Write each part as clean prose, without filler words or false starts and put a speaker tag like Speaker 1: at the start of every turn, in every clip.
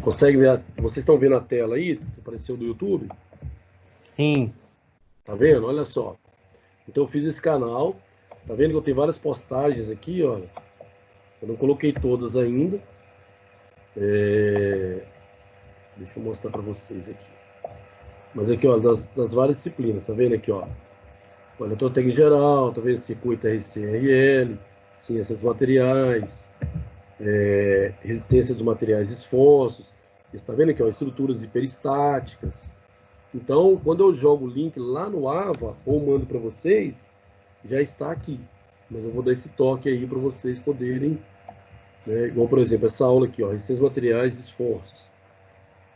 Speaker 1: Consegue ver? Vocês estão vendo a tela aí? Que apareceu do YouTube?
Speaker 2: Sim.
Speaker 1: Tá vendo? Olha só. Então eu fiz esse canal. Tá vendo que eu tenho várias postagens aqui, olha. Eu não coloquei todas ainda. Deixa eu mostrar para vocês aqui. Mas aqui, ó, das várias disciplinas, tá vendo aqui, ó? Olha, técnica geral, tá vendo? Circuito RCRL, ciência dos materiais, resistência dos materiais expostos. Está vendo aqui, ó, estruturas hiperestáticas. Então, quando eu jogo o link lá no AVA ou mando para vocês, já está aqui. Mas eu vou dar esse toque aí para vocês poderem, né? Igual, por exemplo, essa aula aqui, ó, resistência dos materiais esforços.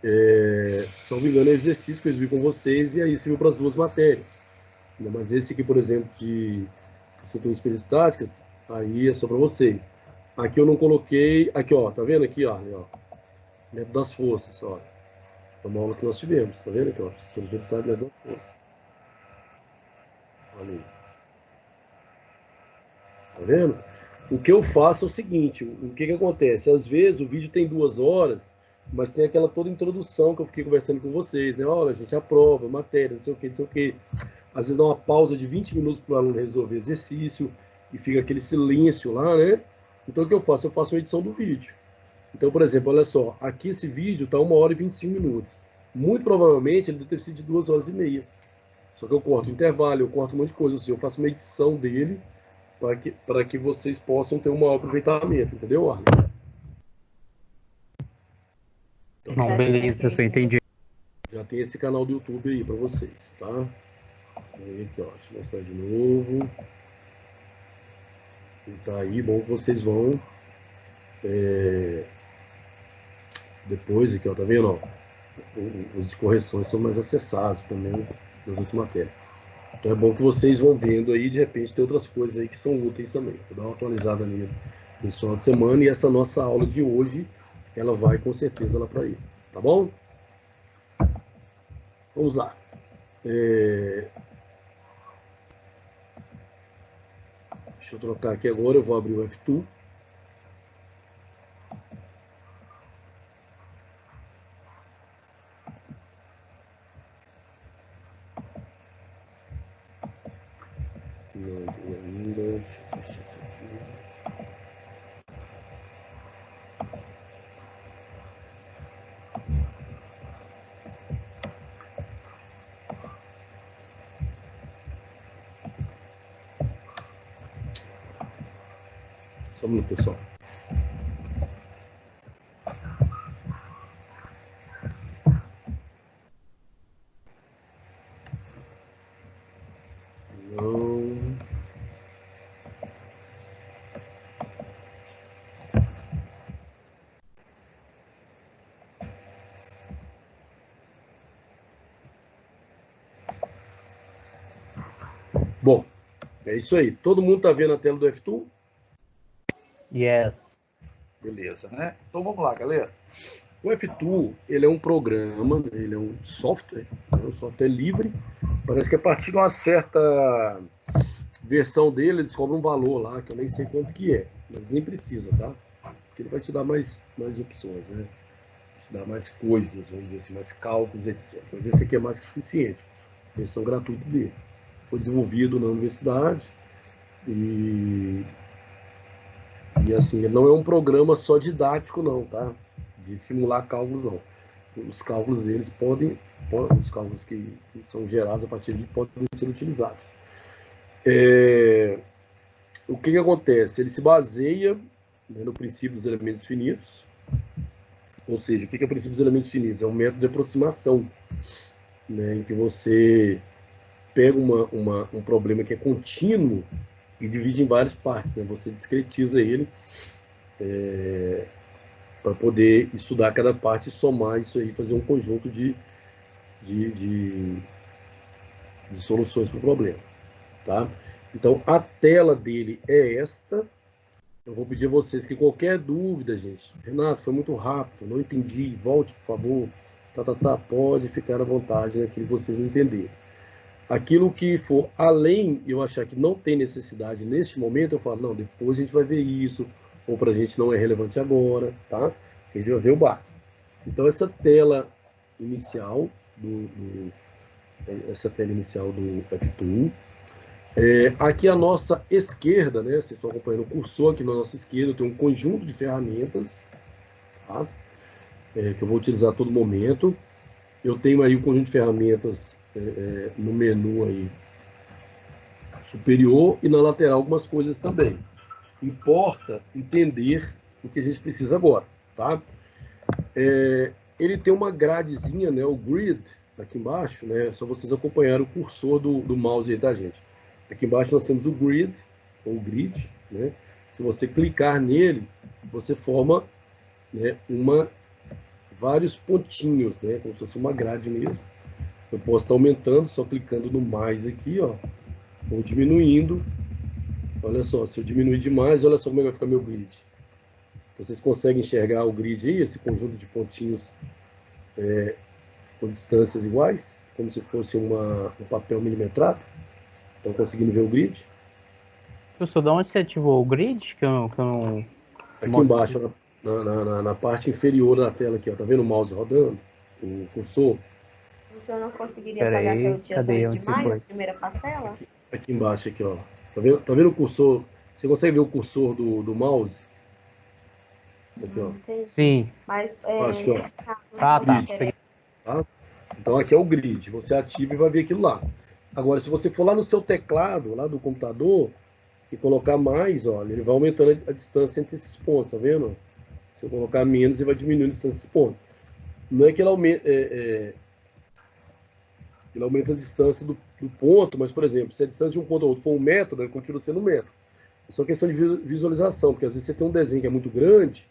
Speaker 1: Se não me engano, é exercício que eu vi com vocês e aí serviu para as duas matérias. Mas esse aqui, por exemplo, de estruturas hiperestáticas, aí é só para vocês. Aqui eu não coloquei, aqui ó, tá vendo aqui, ó, método das forças, ó. É uma aula que nós tivemos, tá vendo aqui, ó, estruturas hiperestáticas, método das forças. Olha aí. Tá vendo? O que eu faço é o seguinte, o que acontece? Às vezes o vídeo tem 2 horas, mas tem aquela toda introdução que eu fiquei conversando com vocês, né? Olha, a gente aprova, matéria, não sei o que, não sei o que. Às vezes dá uma pausa de 20 minutos para o aluno resolver exercício e fica aquele silêncio lá, né? Então o que eu faço? Eu faço uma edição do vídeo. Então, por exemplo, olha só, aqui esse vídeo está 1 hora e 25 minutos. Muito provavelmente ele deve ter sido de 2 horas e meia. Só que eu corto o intervalo, eu corto um monte de coisa, ou seja, eu faço uma edição dele para que vocês possam ter um maior aproveitamento, entendeu, Arlen? Então,
Speaker 2: Não, beleza, professor, entendi.
Speaker 1: já tem esse canal do YouTube aí para vocês, tá? Aí, aqui, ó, deixa eu mostrar de novo. E tá aí, bom que vocês vão depois aqui, ó, tá vendo, ó? Os de correções são mais acessados também nas outras matérias. Então é bom que vocês vão vendo aí, de repente tem outras coisas aí que são úteis também. Vou dar uma atualizada nele nesse final de semana e essa nossa aula de hoje, ela vai com certeza lá para ele, tá bom? Vamos lá. Deixa eu trocar aqui agora, eu vou abrir o F2. Não abri ainda, deixa eu fechar isso aqui. Só um minuto, pessoal. Não. Bom, é isso aí. Todo mundo tá vendo a tela do F2?
Speaker 2: Yes.
Speaker 1: Beleza, né? Então vamos lá, galera. O F2, ele é um programa, ele é um software livre. Parece que a partir de uma certa versão dele, eles cobram um valor lá, que eu nem sei quanto que é, mas nem precisa, tá? Porque ele vai te dar mais opções, né? Vai te dar mais coisas, vamos dizer assim, mais cálculos, etc. Mas esse aqui é mais que suficiente. Versão gratuita dele. Foi desenvolvido na universidade e assim, ele não é um programa só didático não, tá? De simular cálculos não. Os cálculos deles os cálculos que são gerados a partir dele podem ser utilizados. O que acontece? Ele se baseia, né, no princípio dos elementos finitos, ou seja, o que é o princípio dos elementos finitos? É um método de aproximação, né, em que você pega um problema que é contínuo e divide em várias partes, né? Você discretiza ele para poder estudar cada parte e somar isso aí, fazer um conjunto de soluções para o problema, tá? Então, a tela dele é esta. Eu vou pedir a vocês que qualquer dúvida, gente, Renato, foi muito rápido, não entendi, volte, por favor, pode ficar à vontade naquilo que vocês não entenderem. Aquilo que for além, eu achar que não tem necessidade neste momento, eu falo, não, depois a gente vai ver isso, ou para a gente não é relevante agora, tá? A gente vai ver o barco. Então, essa tela inicial essa tela inicial do F-Tool. Aqui à nossa esquerda, né? Vocês estão acompanhando o cursor aqui na nossa esquerda, tem um conjunto de ferramentas, tá? Que eu vou utilizar a todo momento. Eu tenho aí o conjunto de ferramentas no menu aí superior e na lateral algumas coisas também. Importa entender o que a gente precisa agora, tá? Ele tem uma gradezinha, né? O grid aqui embaixo, né? Só vocês acompanharem o cursor do mouse aí, tá, gente? Aqui embaixo nós temos o grid, ou grid, né? Se você clicar nele, você forma, né, vários pontinhos, né? Como se fosse uma grade mesmo. Eu posso estar aumentando, só clicando no mais aqui, ó. Ou diminuindo. Olha só, se eu diminuir demais, olha só como vai ficar meu grid. Vocês conseguem enxergar o grid aí, esse conjunto de pontinhos com distâncias iguais, como se fosse um papel milimetrado? Estão conseguindo ver o grid?
Speaker 2: Professor, de onde você ativou o grid? Que eu não
Speaker 1: Aqui embaixo, na parte inferior da tela aqui, ó, tá vendo o mouse rodando? O cursor?
Speaker 3: O senhor não conseguiria pagar pelo dia 2 de maio, a primeira parcela?
Speaker 1: Aqui embaixo, aqui, ó. Tá vendo o cursor? Você consegue ver o cursor do mouse? Aqui, ó.
Speaker 2: Sim.
Speaker 3: Mas,
Speaker 1: Acho que, ó.
Speaker 2: Tá.
Speaker 1: Tá? Então aqui é o grid. Você ativa e vai ver aquilo lá. Agora, se você for lá no seu teclado, lá do computador, e colocar mais, ó, ele vai aumentando a distância entre esses pontos, tá vendo? Se eu colocar menos, ele vai diminuindo a distância desses pontos. Não é que ele aumenta, ele aumenta a distância do ponto, mas, por exemplo, se a distância de um ponto ao outro for 1 metro, ele continua sendo 1 metro. É só questão de visualização, porque às vezes você tem um desenho que é muito grande,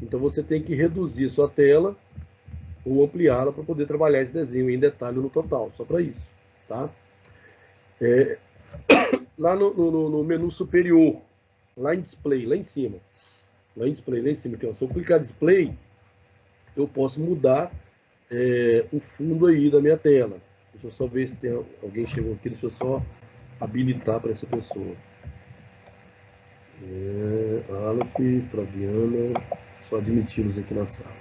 Speaker 1: então você tem que reduzir a sua tela ou ampliá-la para poder trabalhar esse desenho em detalhe no total, só para isso, tá? Lá no menu superior, lá em display, lá em cima, aqui, ó, se eu clicar display, eu posso mudar o fundo aí da minha tela. Deixa eu só ver se tem alguém chegou aqui, deixa eu só habilitar para essa pessoa. Aleph, Flaviana, só admiti-los aqui na sala.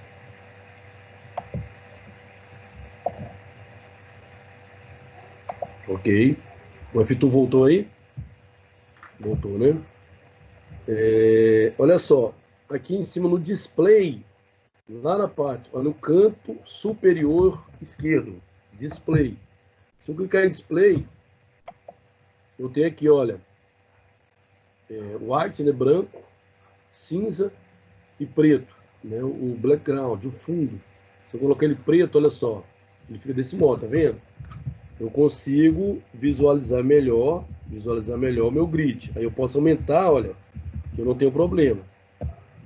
Speaker 1: Ok. O F-Tool voltou aí? Voltou, né? Olha só, aqui em cima no display, lá na parte, ó, no canto superior esquerdo, display. Se eu clicar em display, eu tenho aqui, olha, white, né, branco, cinza e preto, né, o background, o fundo. Se eu colocar ele preto, olha só, ele fica desse modo, tá vendo? Eu consigo visualizar melhor o meu grid. Aí eu posso aumentar, olha, que eu não tenho problema.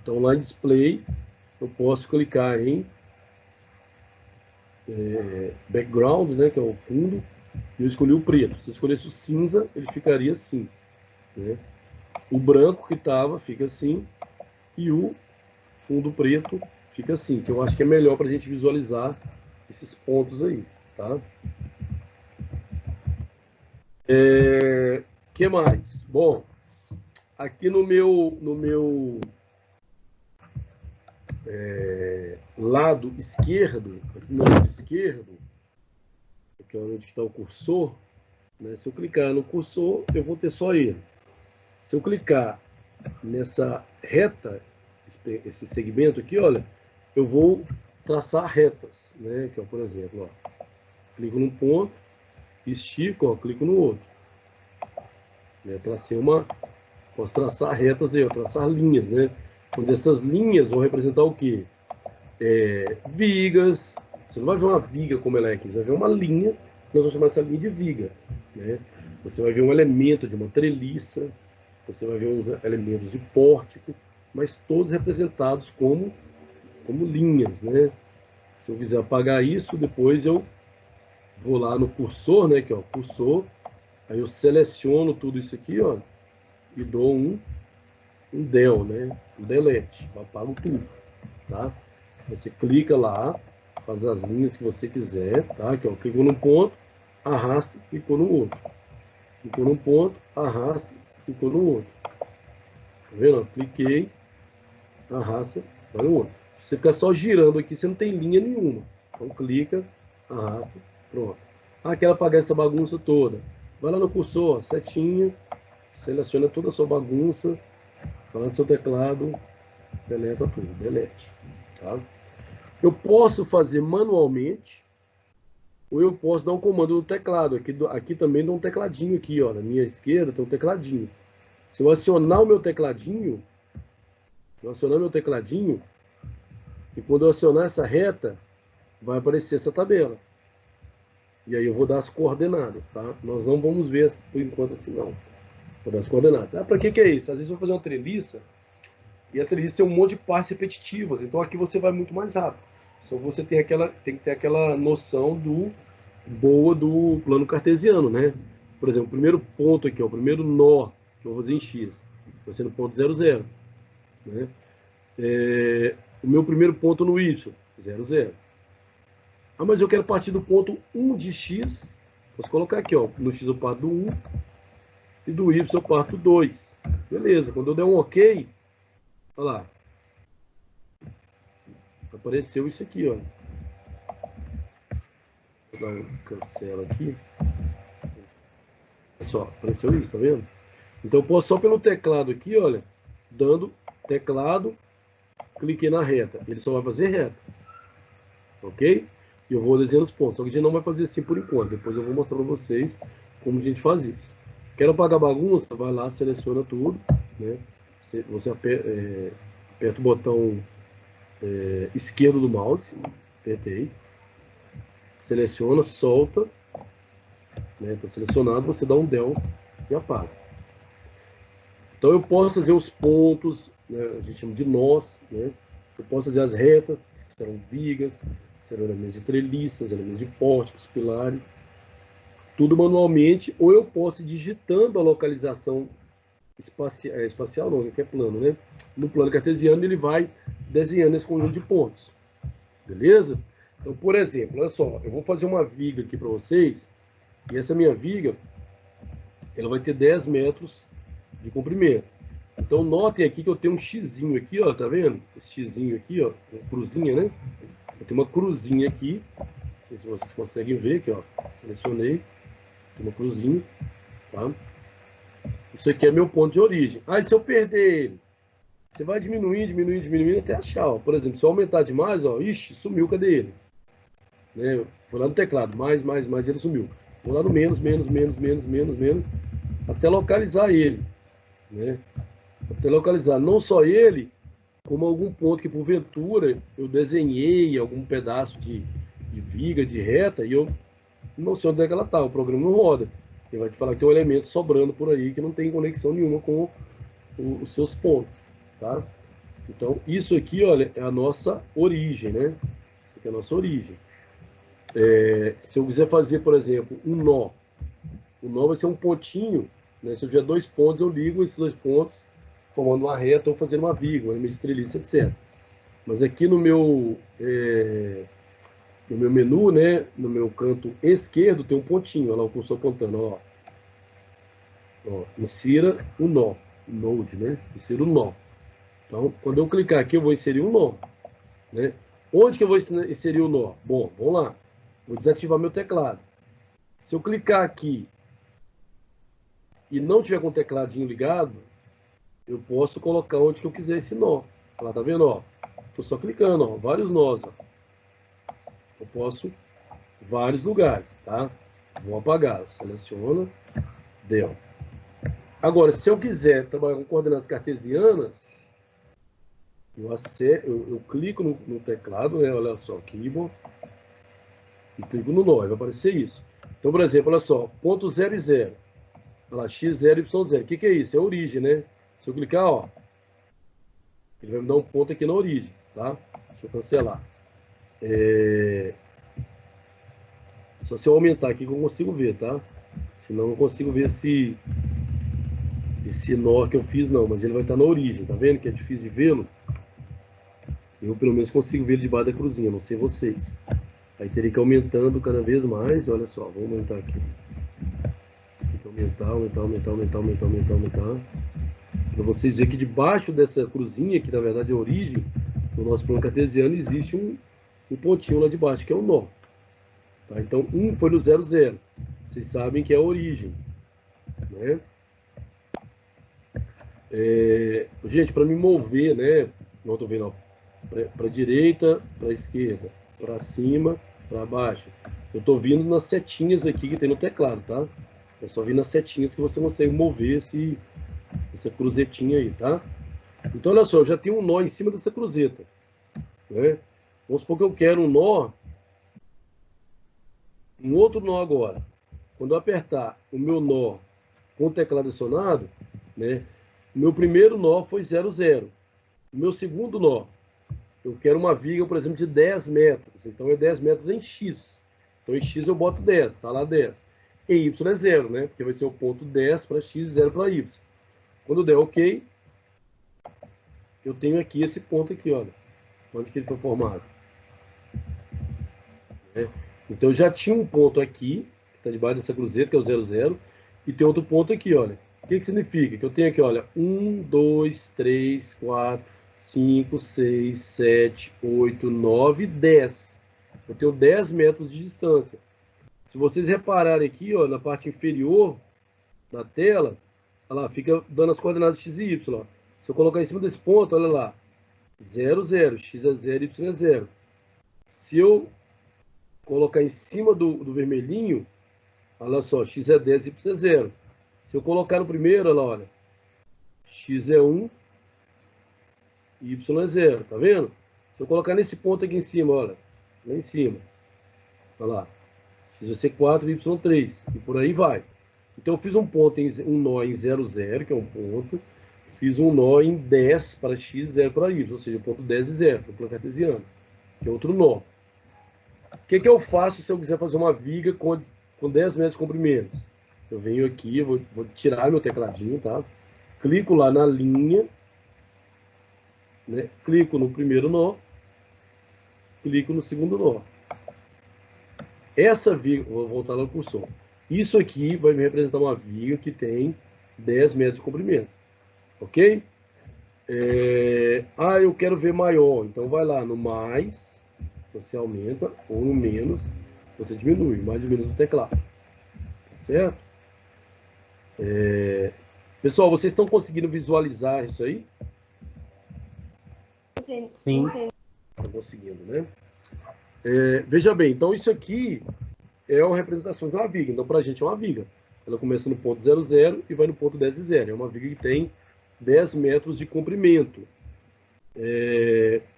Speaker 1: Então lá em display, eu posso clicar em background, né, que é o fundo, e eu escolhi o preto. Se eu escolhesse o cinza, ele ficaria assim, né? O branco que estava fica assim, e o fundo preto fica assim, que eu acho que é melhor para a gente visualizar esses pontos aí, tá? Que mais? Bom, aqui no meu lado esquerdo, que é onde está o cursor, né? Se eu clicar no cursor, eu vou ter só ele. Se eu clicar nessa reta, esse segmento aqui, olha, eu vou traçar retas, né? Que é, por exemplo, ó, clico num ponto, estico, ó, clico no outro. Né? Posso traçar retas aí, ó, traçar linhas, né? Onde essas linhas vão representar o quê? Vigas. Você não vai ver uma viga como ela é aqui, você vai ver uma linha, nós vamos chamar essa linha de viga, né? Você vai ver um elemento de uma treliça, você vai ver uns elementos de pórtico, mas todos representados como linhas, né? Se eu quiser apagar isso, depois eu vou lá no cursor, né? Que é o cursor, aí eu seleciono tudo isso aqui, ó, e dou um del, né? Um delete, eu apago tudo, tá? Você clica lá, faz as linhas que você quiser, tá? Aqui, ó, clicou num ponto, arrasta, clicou no outro. Clicou num ponto, arrasta, clicou no outro. Tá vendo? Cliquei, arrasta, vai no outro. Você ficar só girando aqui, você não tem linha nenhuma. Então clica, arrasta, pronto. Ah, quero apagar essa bagunça toda. Vai lá no cursor, setinha, seleciona toda a sua bagunça, vai lá no seu teclado, deleta tudo, delete. Tá? Eu posso fazer manualmente, ou eu posso dar um comando no teclado. Aqui também dá um tecladinho aqui, ó. Na minha esquerda tem um tecladinho. Se eu acionar o meu tecladinho, e quando eu acionar essa reta, vai aparecer essa tabela. E aí eu vou dar as coordenadas, tá? Nós não vamos ver por enquanto assim, não. Vou dar as coordenadas. Ah, para que é isso? Às vezes eu vou fazer uma treliça, e a treliça é um monte de partes repetitivas. Então aqui você vai muito mais rápido. Só você tem que ter aquela noção boa do plano cartesiano, né? Por exemplo, o primeiro ponto aqui, ó, o primeiro nó que eu vou fazer em X, vai ser no ponto 0, 0. Né? O meu primeiro ponto no Y, 0, 0. Ah, mas eu quero partir do ponto 1 de X. Posso colocar aqui, ó, no X eu parto do 1 e do Y eu parto do 2. Beleza, quando eu der um OK, olha lá. Apareceu isso aqui, ó. Vou dar um cancela aqui. Olha só, apareceu isso, tá vendo? Então eu posso só pelo teclado aqui, olha, dando teclado, cliquei na reta. Ele só vai fazer reta. Ok? E eu vou desenhando os pontos. Só que a gente não vai fazer assim por enquanto. Depois eu vou mostrar para vocês como a gente faz isso. Quero apagar a bagunça? Vai lá, seleciona tudo. Né? Você aperta o botão esquerdo do mouse. Apertei. Seleciona, solta. Está selecionado, você dá um del e apaga. Então eu posso fazer os pontos, né? A gente chama de nós. Né? Eu posso fazer as retas, que serão vigas, serão elementos de treliças, elementos de pórticos, pilares, tudo manualmente, ou eu posso ir digitando a localização espacial, não, que é plano, né? No plano cartesiano ele vai desenhando esse conjunto de pontos, beleza? Então, por exemplo, olha só, eu vou fazer uma viga aqui para vocês, e essa minha viga, ela vai ter 10 metros de comprimento. Então, notem aqui que eu tenho um xizinho aqui, ó, tá vendo? Esse xizinho aqui, ó, uma cruzinha, né? Eu tenho uma cruzinha aqui, não sei se vocês conseguem ver aqui, ó, selecionei, tem uma cruzinha, tá? Isso aqui é meu ponto de origem. Ah, e se eu perder ele? Você vai diminuindo até achar, ó. Por exemplo, se eu aumentar demais, ó, ixi, sumiu, cadê ele? Né? Foi lá no teclado, mais, ele sumiu. Vou lá no menos, até localizar ele, né? Até localizar não só ele, como algum ponto que porventura eu desenhei algum pedaço de viga, de reta, e eu não sei onde é que ela está, o programa não roda. Ele vai te falar que tem um elemento sobrando por aí que não tem conexão nenhuma com os seus pontos, tá? Então, isso aqui, olha, é a nossa origem, né? Isso aqui é a nossa origem. Se eu quiser fazer, por exemplo, um nó, o nó vai ser um pontinho, né? Se eu tiver 2 pontos, eu ligo esses 2 pontos formando uma reta ou fazendo uma viga, um elemento de treliça, etc. Mas aqui no meu menu, né, no meu canto esquerdo, tem um pontinho, olha lá o cursor apontando, ó. Insira o nó, node, né? Insira o nó. Então, quando eu clicar aqui, eu vou inserir um nó, né? Onde que eu vou inserir o nó? Bom, vamos lá. Vou desativar meu teclado. Se eu clicar aqui e não tiver com o tecladinho ligado, eu posso colocar onde que eu quiser esse nó. Lá, tá vendo, ó? Tô só clicando, ó, vários nós, ó. Eu posso vários lugares, tá? Vou apagar, seleciona, del. Agora, se eu quiser trabalhar com coordenadas cartesianas, eu clico no teclado, né? Olha só, keyboard, e clico no nó, vai aparecer isso. Então, por exemplo, olha só, ponto 0 e 0. Olha lá, x0, y0. O que é isso? É a origem, né? Se eu clicar, ó, ele vai me dar um ponto aqui na origem, tá? Deixa eu cancelar. Só se eu aumentar aqui que eu consigo ver, tá? Senão eu não consigo ver esse nó que eu fiz, não. Mas ele vai estar na origem, tá vendo? Que é difícil de vê-lo. Eu, pelo menos, consigo ver ele debaixo da cruzinha, não sei vocês. Aí teria que ir aumentando cada vez mais. Olha só, vou aumentar aqui. Tem que aumentar. Para vocês verem que debaixo dessa cruzinha, que na verdade é a origem, no nosso plano cartesiano existe um pontinho lá de baixo, que é o nó. Tá? Então, 1 foi no 0, 0. Vocês sabem que é a origem. Né? Gente, para me mover, né? Não estou vendo, para a direita, para a esquerda, para cima, para baixo. Eu estou vindo nas setinhas aqui que tem no teclado, tá? É só vir nas setinhas que você consegue mover essa cruzetinha aí, tá? Então, olha só, eu já tenho um nó em cima dessa cruzeta, né? Vamos supor que eu quero um nó, um outro nó agora. Quando eu apertar o meu nó com o teclado acionado, né? O meu primeiro nó foi 0, 0. O meu segundo nó, eu quero uma viga, por exemplo, de 10 metros. Então, é 10 metros em X. Então, em X eu boto 10, tá lá 10. Em Y é 0, né? Porque vai ser o ponto 10 para X, 0 para Y. Quando der OK, eu tenho aqui esse ponto aqui, olha. Onde que ele foi formado. Então, eu já tinha um ponto aqui, que está debaixo dessa cruzeta, que é o 0, 0. E tem outro ponto aqui, olha. O que significa? Que eu tenho aqui, olha, 1, 2, 3, 4, 5, 6, 7, 8, 9, 10. Eu tenho 10 metros de distância. Se vocês repararem aqui, ó, na parte inferior da tela, olha lá, fica dando as coordenadas x e y. Ó. Se eu colocar em cima desse ponto, olha lá, 0, 0, x é 0, y é 0. Se eu colocar em cima do vermelhinho, olha só, x é 10, y é 0. Se eu colocar no primeiro, olha, x é 1, y é 0, tá vendo? Se eu colocar nesse ponto aqui em cima, olha, lá em cima, olha lá, x vai ser 4, y 3, e por aí vai. Então eu fiz um nó em 0, 0, que é um ponto, fiz um nó em 10 para x, 0 para y, ou seja, o ponto 10 e 0, no plano cartesiano, que é outro nó. O que eu faço se eu quiser fazer uma viga com 10 metros de comprimento? Eu venho aqui, vou tirar meu tecladinho, tá? Clico lá na linha, né? Clico no primeiro nó, clico no segundo nó. Essa viga, vou voltar lá no cursor. Isso aqui vai me representar uma viga que tem 10 metros de comprimento, ok? Eu quero ver maior, então vai lá no mais, você aumenta, ou no menos, você diminui, mais ou menos no teclado, tá certo? Pessoal, vocês estão conseguindo visualizar isso aí?
Speaker 2: Sim.
Speaker 1: Estão conseguindo, né? Veja bem, então isso aqui é uma representação de uma viga. Então, para a gente é uma viga. Ela começa no ponto 0, 0 e vai no ponto 10 e 0. É uma viga que tem 10 metros de comprimento.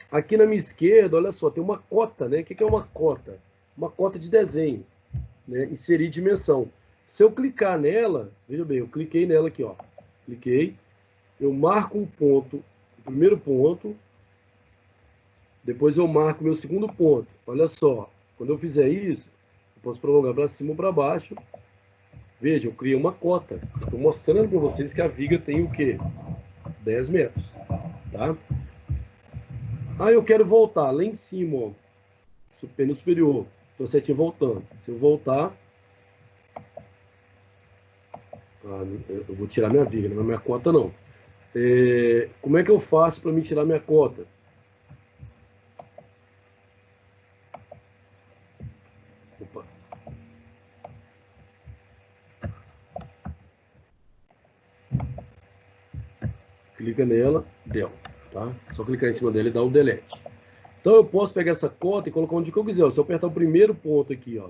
Speaker 1: Aqui na minha esquerda, olha só, tem uma cota, né? O que é uma cota? Uma cota de desenho, né? Inserir dimensão. Se eu clicar nela, veja bem, eu cliquei nela aqui, ó. Cliquei, eu marco um ponto, o primeiro ponto, depois eu marco meu segundo ponto. Olha só, quando eu fizer isso, eu posso prolongar para cima ou para baixo. Veja, eu criei uma cota. Estou mostrando para vocês que a viga tem o quê? 10 metros, tá? Eu quero voltar lá em cima, ó, no superior. Estou setinho voltando. Se eu voltar, eu vou tirar minha viga, não é minha cota não. Como é que eu faço para me tirar minha cota? Opa. Clica nela, del, tá? Só clicar em cima dela e dar o delete. Então eu posso pegar essa cota e colocar onde que eu quiser. Se eu apertar o primeiro ponto aqui, ó,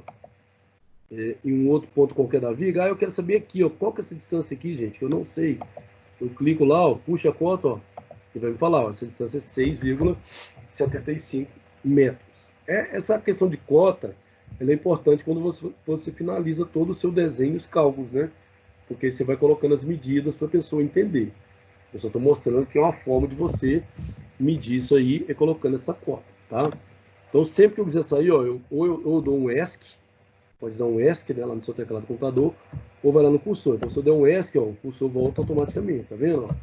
Speaker 1: em um outro ponto qualquer da viga, eu quero saber aqui, ó, qual que é essa distância aqui, gente, que eu não sei. Eu clico lá, ó, puxo a cota, ó, e vai me falar, ó, essa distância é 6,75 metros. Essa questão de cota, ela é importante quando você finaliza todo o seu desenho e os cálculos, né? Porque você vai colocando as medidas para a pessoa entender. Eu só estou mostrando que é uma forma de você medir isso aí e colocando essa cota, tá? Então, sempre que eu quiser sair, ó, eu dou um ESC, pode dar um ESC, né, lá no seu teclado do computador, ou vai lá no cursor. Então, se eu der um ESC, ó, o cursor volta automaticamente, tá vendo? Ó?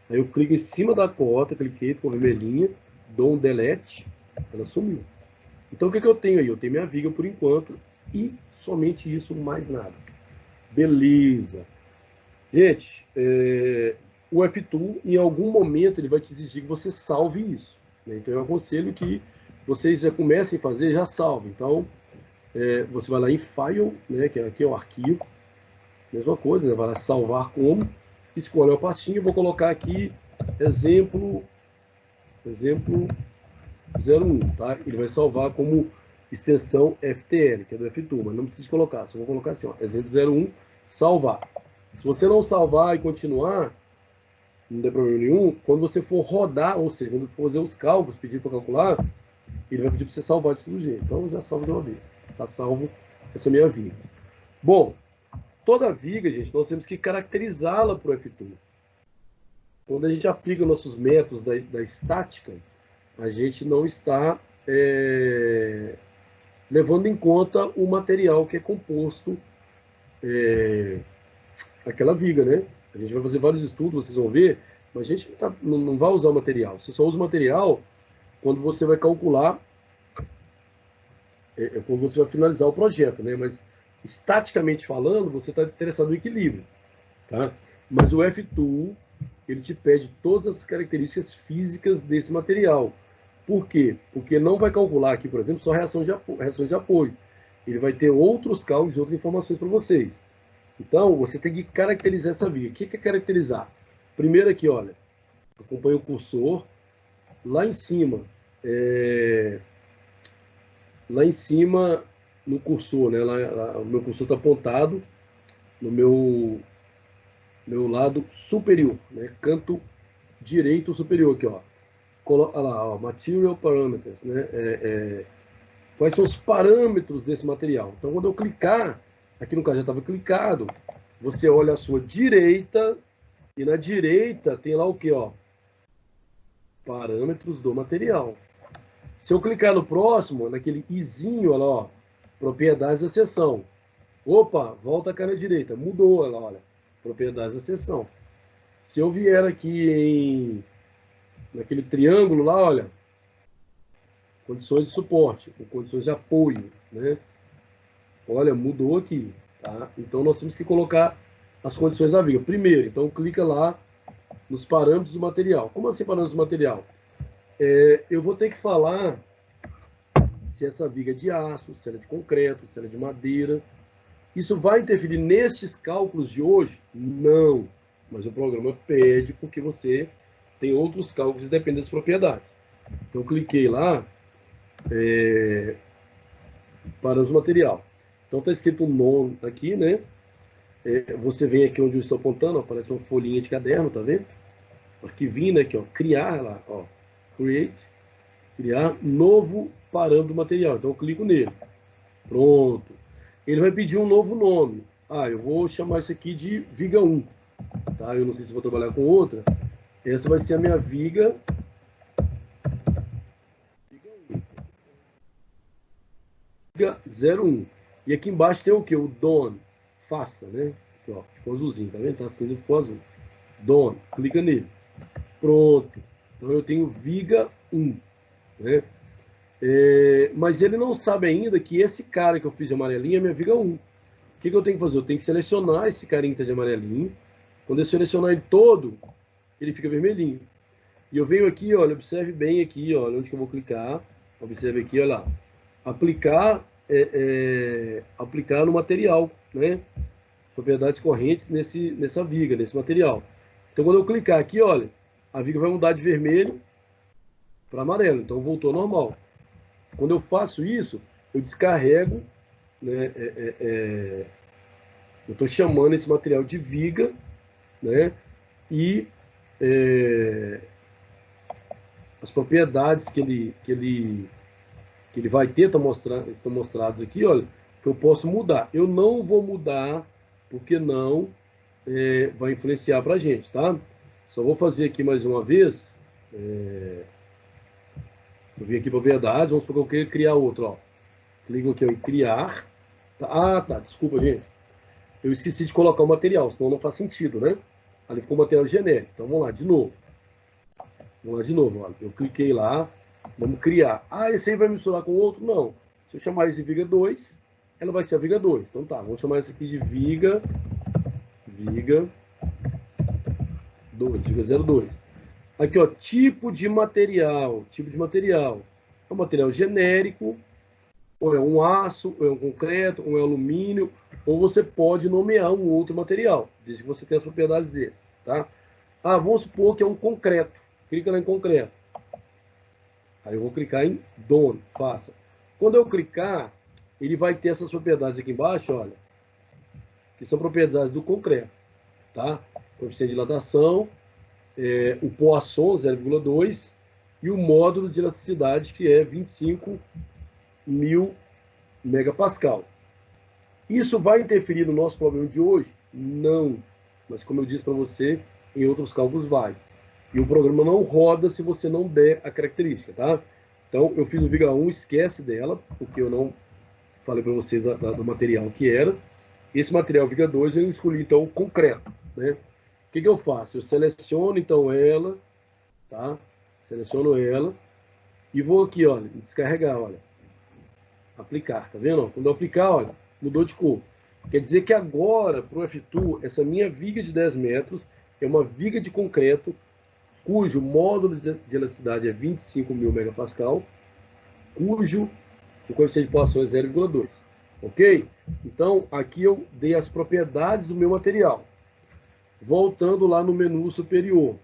Speaker 1: Aí eu clico em cima da cota, cliquei, ficou vermelhinha, dou um delete, ela sumiu. Então, o que eu tenho aí? Eu tenho minha viga por enquanto e somente isso, mais nada. Beleza. Gente, o F-Tool, em algum momento, ele vai te exigir que você salve isso, né? Então eu aconselho que vocês já comecem a fazer, já salvem. Então, você vai lá em File, né, que aqui é o arquivo, mesma coisa, né, vai lá salvar como, escolhe a pastinha, vou colocar aqui exemplo 01, tá? Ele vai salvar como extensão FTL, que é do F2, mas não precisa colocar, só vou colocar assim, ó, exemplo 01, salvar. Se você não salvar e continuar, não tem problema nenhum, quando você for rodar, ou seja, quando for fazer os cálculos, pedir para calcular, ele vai pedir para você salvar de todo jeito. Então, eu já salvo de uma vez. Está salvo essa minha viga. Bom, toda viga, gente, nós temos que caracterizá-la para o F2. Quando a gente aplica nossos métodos da estática, a gente não está levando em conta o material que é composto aquela viga, né? A gente vai fazer vários estudos, vocês vão ver, mas a gente não vai usar o material. Você só usa o material quando você vai calcular, quando você vai finalizar o projeto, né? Mas, estaticamente falando, você está interessado no equilíbrio, tá? Mas o F2, ele te pede todas as características físicas desse material. Por quê? Porque não vai calcular aqui, por exemplo, só reações de apoio. Ele vai ter outros cálculos e outras informações para vocês. Então, você tem que caracterizar essa viga. O que é caracterizar? Primeiro aqui, olha, acompanha o cursor. Lá em cima, no cursor, né? O meu cursor está apontado no meu lado superior, né? Canto direito superior aqui, ó. Olha lá, ó, Material Parameters, né? Quais são os parâmetros desse material? Então, quando eu clicar, aqui no caso já estava clicado, você olha à sua direita, e na direita tem lá o que, ó? Parâmetros do material. Se eu clicar no próximo, naquele izinho, olha lá, ó, propriedades da seção. Opa, volta cá na direita, mudou, olha lá, olha, propriedades da seção. Se eu vier aqui naquele triângulo lá, olha, condições de suporte, com condições de apoio, né? Olha, mudou aqui, tá? Então nós temos que colocar as condições da viga. Primeiro, então clica lá nos parâmetros do material. Como assim parâmetros do material? Eu vou ter que falar se essa viga é de aço, se ela é de concreto, se ela é de madeira. Isso vai interferir nestes cálculos de hoje? Não. Mas o programa pede porque você tem outros cálculos que dependem das propriedades. Então, cliquei lá, parâmetros do material. Então, está escrito um nome aqui, né? Você vem aqui onde eu estou apontando, ó, aparece uma folhinha de caderno, tá vendo? Arquivinho, né? Aqui, ó, criar lá, ó. Create, criar novo parâmetro do material. Então eu clico nele. Pronto. Ele vai pedir um novo nome. Eu vou chamar isso aqui de viga 1. Tá? Eu não sei se vou trabalhar com outra. Essa vai ser a minha viga. Viga 01. E aqui embaixo tem o que? O done. Faça, né? Aqui, ó, ficou azulzinho, tá vendo? Tá cinza, ficou azul. Done. Clica nele. Pronto. Então eu tenho viga 1, né? Mas ele não sabe ainda que esse cara que eu fiz de amarelinho é minha viga 1. O que eu tenho que fazer? Eu tenho que selecionar esse carinha que tá de amarelinho. Quando eu selecionar ele todo, ele fica vermelhinho. E eu venho aqui, olha, observe bem aqui, olha, onde que eu vou clicar. Observe aqui, olha lá. Aplicar, aplicar no material, né? Propriedades correntes nessa viga, nesse material. Então quando eu clicar aqui, olha, a viga vai mudar de vermelho para amarelo. Então voltou ao normal. Quando eu faço isso, eu descarrego, né, eu estou chamando esse material de viga, né, e as propriedades que ele vai ter estão mostrados aqui, olha, que eu posso mudar. Eu não vou mudar, porque não vai influenciar para a gente, tá? Só vou fazer aqui mais uma vez. Eu vim aqui para propriedades, vamos supor que eu quero criar outro, ó. Clico aqui em criar. Tá, desculpa, gente. Eu esqueci de colocar o material, senão não faz sentido, né? Ali ficou o material genérico. Então vamos lá, de novo. Vamos lá de novo, olha. Eu cliquei lá, vamos criar. Esse aí vai misturar com o outro? Não. Se eu chamar isso de viga 2, ela vai ser a viga 2. Então tá, vamos chamar isso aqui de viga 2, viga 02. Aqui, ó, tipo de material. Tipo de material. É um material genérico, ou é um aço, ou é um concreto, ou é alumínio, ou você pode nomear um outro material, desde que você tenha as propriedades dele, tá? Ah, vamos supor que é um concreto. Clica lá em concreto. Aí eu vou clicar em Done, faça. Quando eu clicar, ele vai ter essas propriedades aqui embaixo, olha, que são propriedades do concreto, tá? Coeficiente de dilatação, o Poisson 0,2 e o módulo de elasticidade, que é 25.000 megapascal. Isso vai interferir no nosso problema de hoje? Não. Mas como eu disse para você, em outros cálculos vai. E o programa não roda se você não der a característica, tá? Então, eu fiz o Viga 1, esquece dela, porque eu não falei para vocês do material que era. Esse material Viga 2, eu escolhi, então, o concreto, né? O que eu faço? Eu seleciono, então, ela, tá? Seleciono ela e vou aqui, olha, descarregar, olha. Aplicar, tá vendo? Quando eu aplicar, olha, mudou de cor. Quer dizer que agora, para o F2, essa minha viga de 10 metros é uma viga de concreto cujo módulo de elasticidade é 25.000 megapascal, cujo o coeficiente de Poisson é 0,2. Ok? Então, aqui eu dei as propriedades do meu material. Voltando lá no menu superior,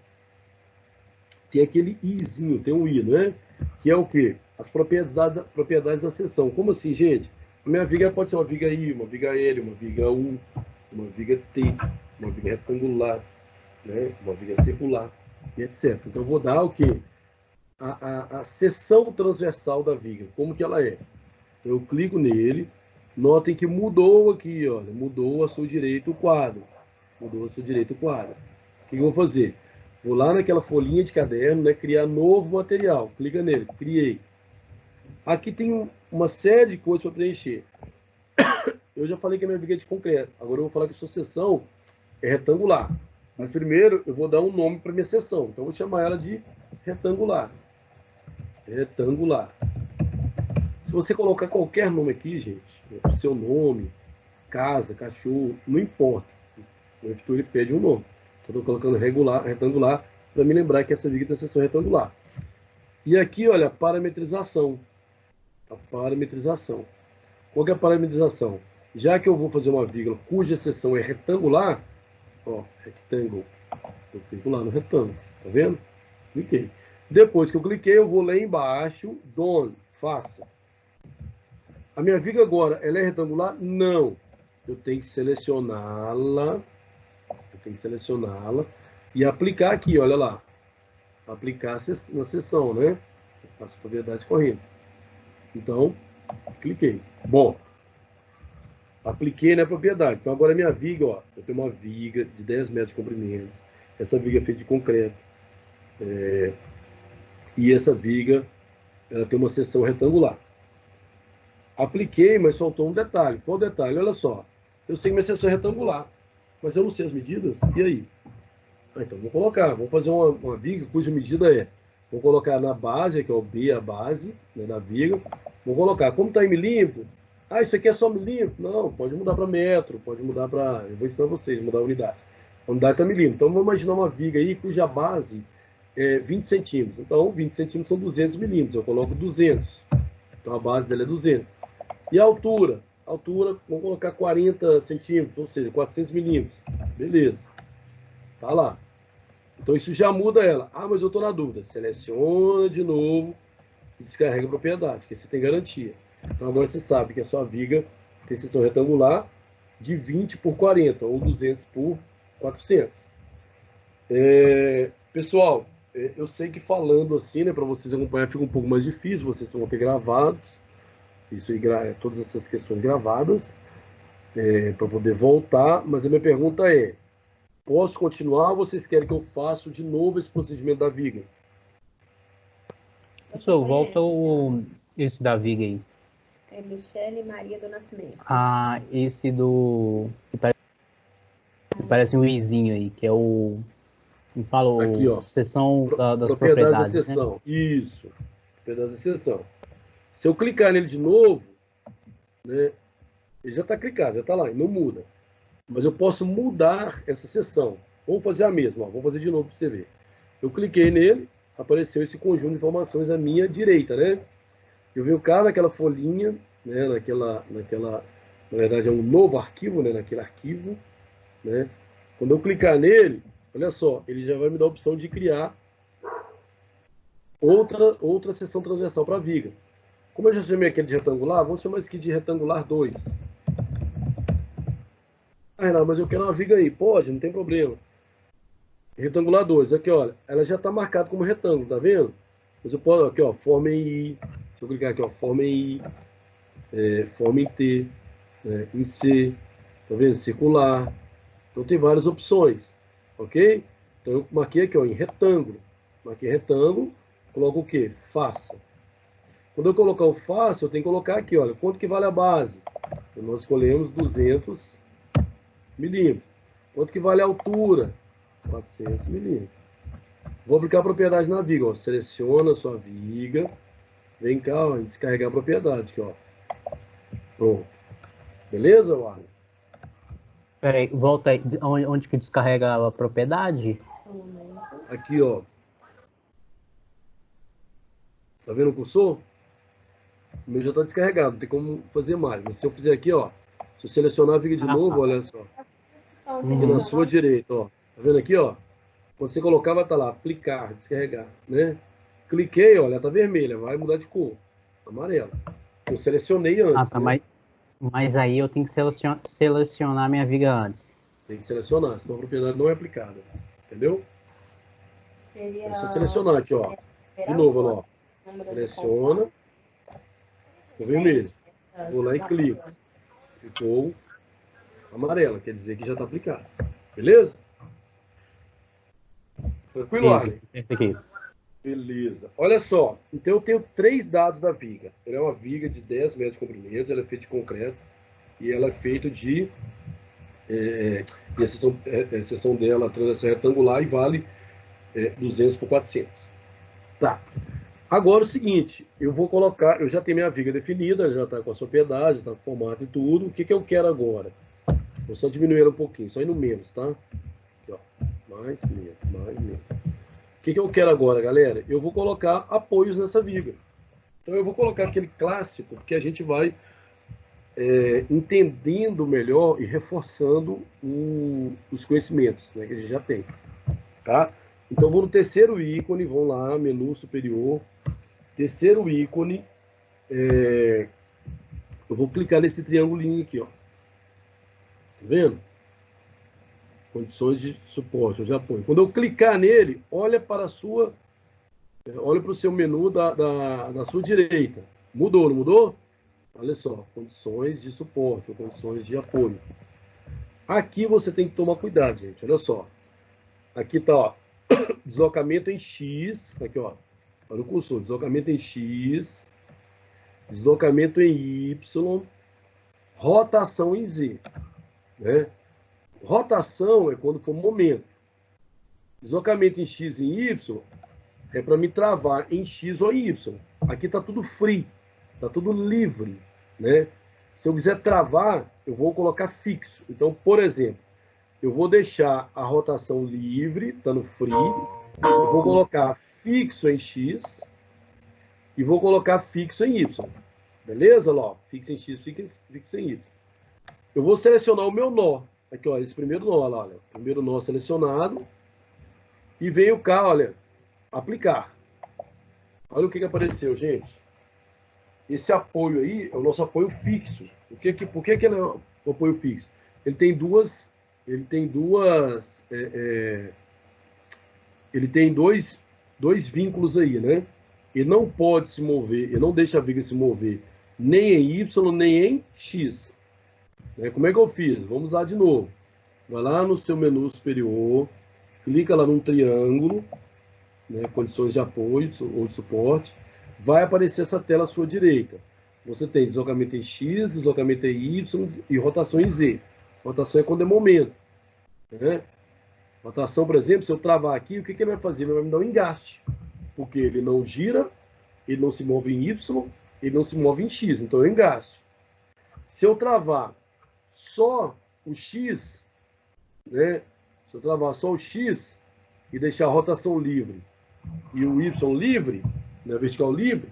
Speaker 1: tem aquele izinho, tem um i, né? Que é o quê? As propriedades da seção. Como assim, gente? A minha viga pode ser uma viga I, uma viga L, uma viga U, uma viga T, uma viga retangular, né? Uma viga circular, e etc. Então, eu vou dar o quê? A seção transversal da viga, como que ela é. Eu clico nele, notem que mudou aqui, olha, mudou a sua direita o quadro. Mudou a sua direita o quadro. O que eu vou fazer? Vou lá naquela folhinha de caderno, né, criar novo material. Clica nele, criei. Aqui tem uma série de coisas para preencher. Eu já falei que a minha viga é de concreto. Agora eu vou falar que a sua seção é retangular. Mas primeiro eu vou dar um nome para minha seção. Então eu vou chamar ela de retangular. Retangular. Se você colocar qualquer nome aqui, gente, seu nome, casa, cachorro, não importa. O editor pede um nome. Então, estou colocando retangular, para me lembrar que essa viga tem seção retangular. E aqui, olha, parametrização. A parametrização. Qual que é a parametrização? Já que eu vou fazer uma vírgula cuja seção é retangular, ó, rectangle, eu clico lá no retângulo, tá vendo? Cliquei. Depois que eu cliquei, eu vou lá embaixo, done, faça. A minha viga agora, ela é retangular? Não. Eu tenho que selecioná-la. E aplicar aqui, olha lá. Aplicar na seção, né? As propriedades correntes. Então, cliquei. Bom, apliquei na propriedade. Então, agora a minha viga, ó, eu tenho uma viga de 10 metros de comprimento. Essa viga é feita de concreto. E essa viga, ela tem uma seção retangular. Apliquei, mas faltou um detalhe. Qual detalhe? Olha só. Eu sei que minha seção é retangular, mas eu não sei as medidas. E aí? Então, vou colocar. Vamos fazer uma viga cuja medida é. Vou colocar na base, que é o B, a base, né, da viga. Vou colocar. Como está em milímetro? Ah, isso aqui é só milímetro? Não, pode mudar para metro, pode mudar para... Eu vou ensinar vocês, mudar a unidade. A unidade está milímetro. Então, vamos imaginar uma viga aí cuja base é 20 centímetros. Então, 20 centímetros são 200 milímetros. Eu coloco 200. Então, a base dela é 200. E a altura? A altura, vamos colocar 40 centímetros, ou seja, 400 milímetros. Beleza. Tá lá. Então, isso já muda ela. Ah, mas eu estou na dúvida. Seleciona de novo e descarrega a propriedade, porque você tem garantia. Então, agora você sabe que a sua viga tem seção retangular de 20 por 40, ou 200 por 400. Pessoal, eu sei que falando assim, né, para vocês acompanhar fica um pouco mais difícil, vocês vão ter gravados, isso todas essas questões gravadas, para poder voltar, mas a minha pergunta é, posso continuar ou vocês querem que eu faça de novo esse procedimento da viga?
Speaker 2: Professor, volta esse da viga aí.
Speaker 3: É Michele Maria do Nascimento.
Speaker 2: Ah, esse do... que parece um izinho aí, que é o... Me falou,
Speaker 1: aqui, ó,
Speaker 2: seção das propriedades,
Speaker 1: da seção. Né? Isso, propriedades da seção. Se eu clicar nele de novo, né, ele já está clicado, já está lá, não muda. Mas eu posso mudar essa seção. Vamos fazer a mesma, ó, vamos fazer de novo para você ver. Eu cliquei nele, apareceu esse conjunto de informações à minha direita, né? Eu venho cá naquela folhinha, né? Na verdade é um novo arquivo, né? Naquele arquivo, né? Quando eu clicar nele, olha só, ele já vai me dar a opção de criar outra seção transversal para a viga. Como eu já chamei aquele de retangular, vamos chamar esse aqui de retangular 2. Ah, Renato, mas eu quero uma viga aí. Pode, não tem problema. Retangular 2, aqui, olha, ela já está marcada como retângulo, tá vendo? Mas eu posso, aqui, ó, forma em I. Se eu clicar aqui, ó, forma em I, forma em T, né, em C, tá vendo? Circular. Então tem várias opções, ok? Então eu marquei aqui, ó, em retângulo. Marquei retângulo, coloco o quê? Faça. Quando eu colocar o face, eu tenho que colocar aqui, olha, quanto que vale a base? Então, nós escolhemos 200 milímetros. Quanto que vale a altura? 400 milímetros. Vou aplicar a propriedade na viga, ó. Seleciona a sua viga. Vem cá, ó, e descarregar a propriedade aqui, ó. Pronto. Beleza, Warner?
Speaker 2: Peraí, volta aí. Onde que descarrega a propriedade?
Speaker 1: Aqui, ó. Tá vendo o cursor? O meu já está descarregado, não tem como fazer mais. Mas se eu fizer aqui, ó, se eu selecionar a viga de novo, olha só. Aqui na sua direita, ó. Tá vendo aqui, ó? Quando você colocar, vai estar lá, aplicar, descarregar, né? Cliquei, olha, tá vermelha, vai mudar de cor. Amarela. Eu selecionei antes,
Speaker 2: tá,
Speaker 1: né?
Speaker 2: mas aí eu tenho que selecionar minha viga antes.
Speaker 1: Tem que selecionar, senão a propriedade não é aplicada. Entendeu? É só selecionar aqui, ó. De novo, ó. Seleciona. Ficou vermelho. Vou lá e clico. Ficou amarela, quer dizer que já está aplicado. Beleza? Tranquilo, Arlen?
Speaker 2: Aqui.
Speaker 1: Beleza. Olha só, então eu tenho 3 dados da viga. Ela é uma viga de 10 metros de comprimento, ela é feita de concreto e ela é feita de... e a seção dela, a transação retangular, e vale 200 por 400. Tá. Agora o seguinte, eu vou colocar, eu já tenho minha viga definida, já está com a sua propriedade, está com o formato e tudo. O que eu quero agora? Vou só diminuir ela um pouquinho, só ir no menos, tá? Aqui, ó. Mais, menos, mais, menos. O que eu quero agora, galera? Eu vou colocar apoios nessa viga. Então eu vou colocar aquele clássico, porque a gente vai entendendo melhor e reforçando os conhecimentos, né, que a gente já tem. Tá? Então vou no terceiro ícone, vão lá, menu superior, terceiro ícone, eu vou clicar nesse triangulinho aqui, ó. Tá vendo? Condições de suporte, ou de apoio. Quando eu clicar nele, olha para o seu menu da sua direita. Mudou, não mudou? Olha só, condições de suporte, ou condições de apoio. Aqui você tem que tomar cuidado, gente. Olha só. Aqui tá, ó, deslocamento em X. Aqui, ó. Olha o cursor. Deslocamento em X. Deslocamento em Y. Rotação em Z. Né? Rotação é quando for momento. Deslocamento em X e em Y é para me travar em X ou em Y. Aqui está tudo free, está tudo livre, né? Se eu quiser travar, eu vou colocar fixo. Então, por exemplo, eu vou deixar a rotação livre, está no free, eu vou colocar fixo em X e vou colocar fixo em Y. Beleza? Lá, fixo em X, fixo em Y. Eu vou selecionar o meu nó. Aqui, ó, esse primeiro nó, lá, olha. Primeiro nó selecionado. E venho cá, olha, aplicar. Olha o que apareceu, gente. Esse apoio aí é o nosso apoio fixo. Por que ele é um apoio fixo? Ele tem dois vínculos aí, né? Ele não pode se mover, ele não deixa a viga se mover nem em Y, nem em X. Como é que eu fiz? Vamos lá de novo. Vai lá no seu menu superior, clica lá num triângulo, né, condições de apoio ou de suporte, vai aparecer essa tela à sua direita. Você tem deslocamento em X, deslocamento em Y e rotação em Z. Rotação é quando é momento. Né? Rotação, por exemplo, se eu travar aqui, o que ele vai fazer? Ele vai me dar um engaste, porque ele não gira, ele não se move em Y, ele não se move em X, então é um engaste. Se eu travar só o X, né? Se eu travar só o X, e deixar a rotação livre e o Y livre, né, vertical livre,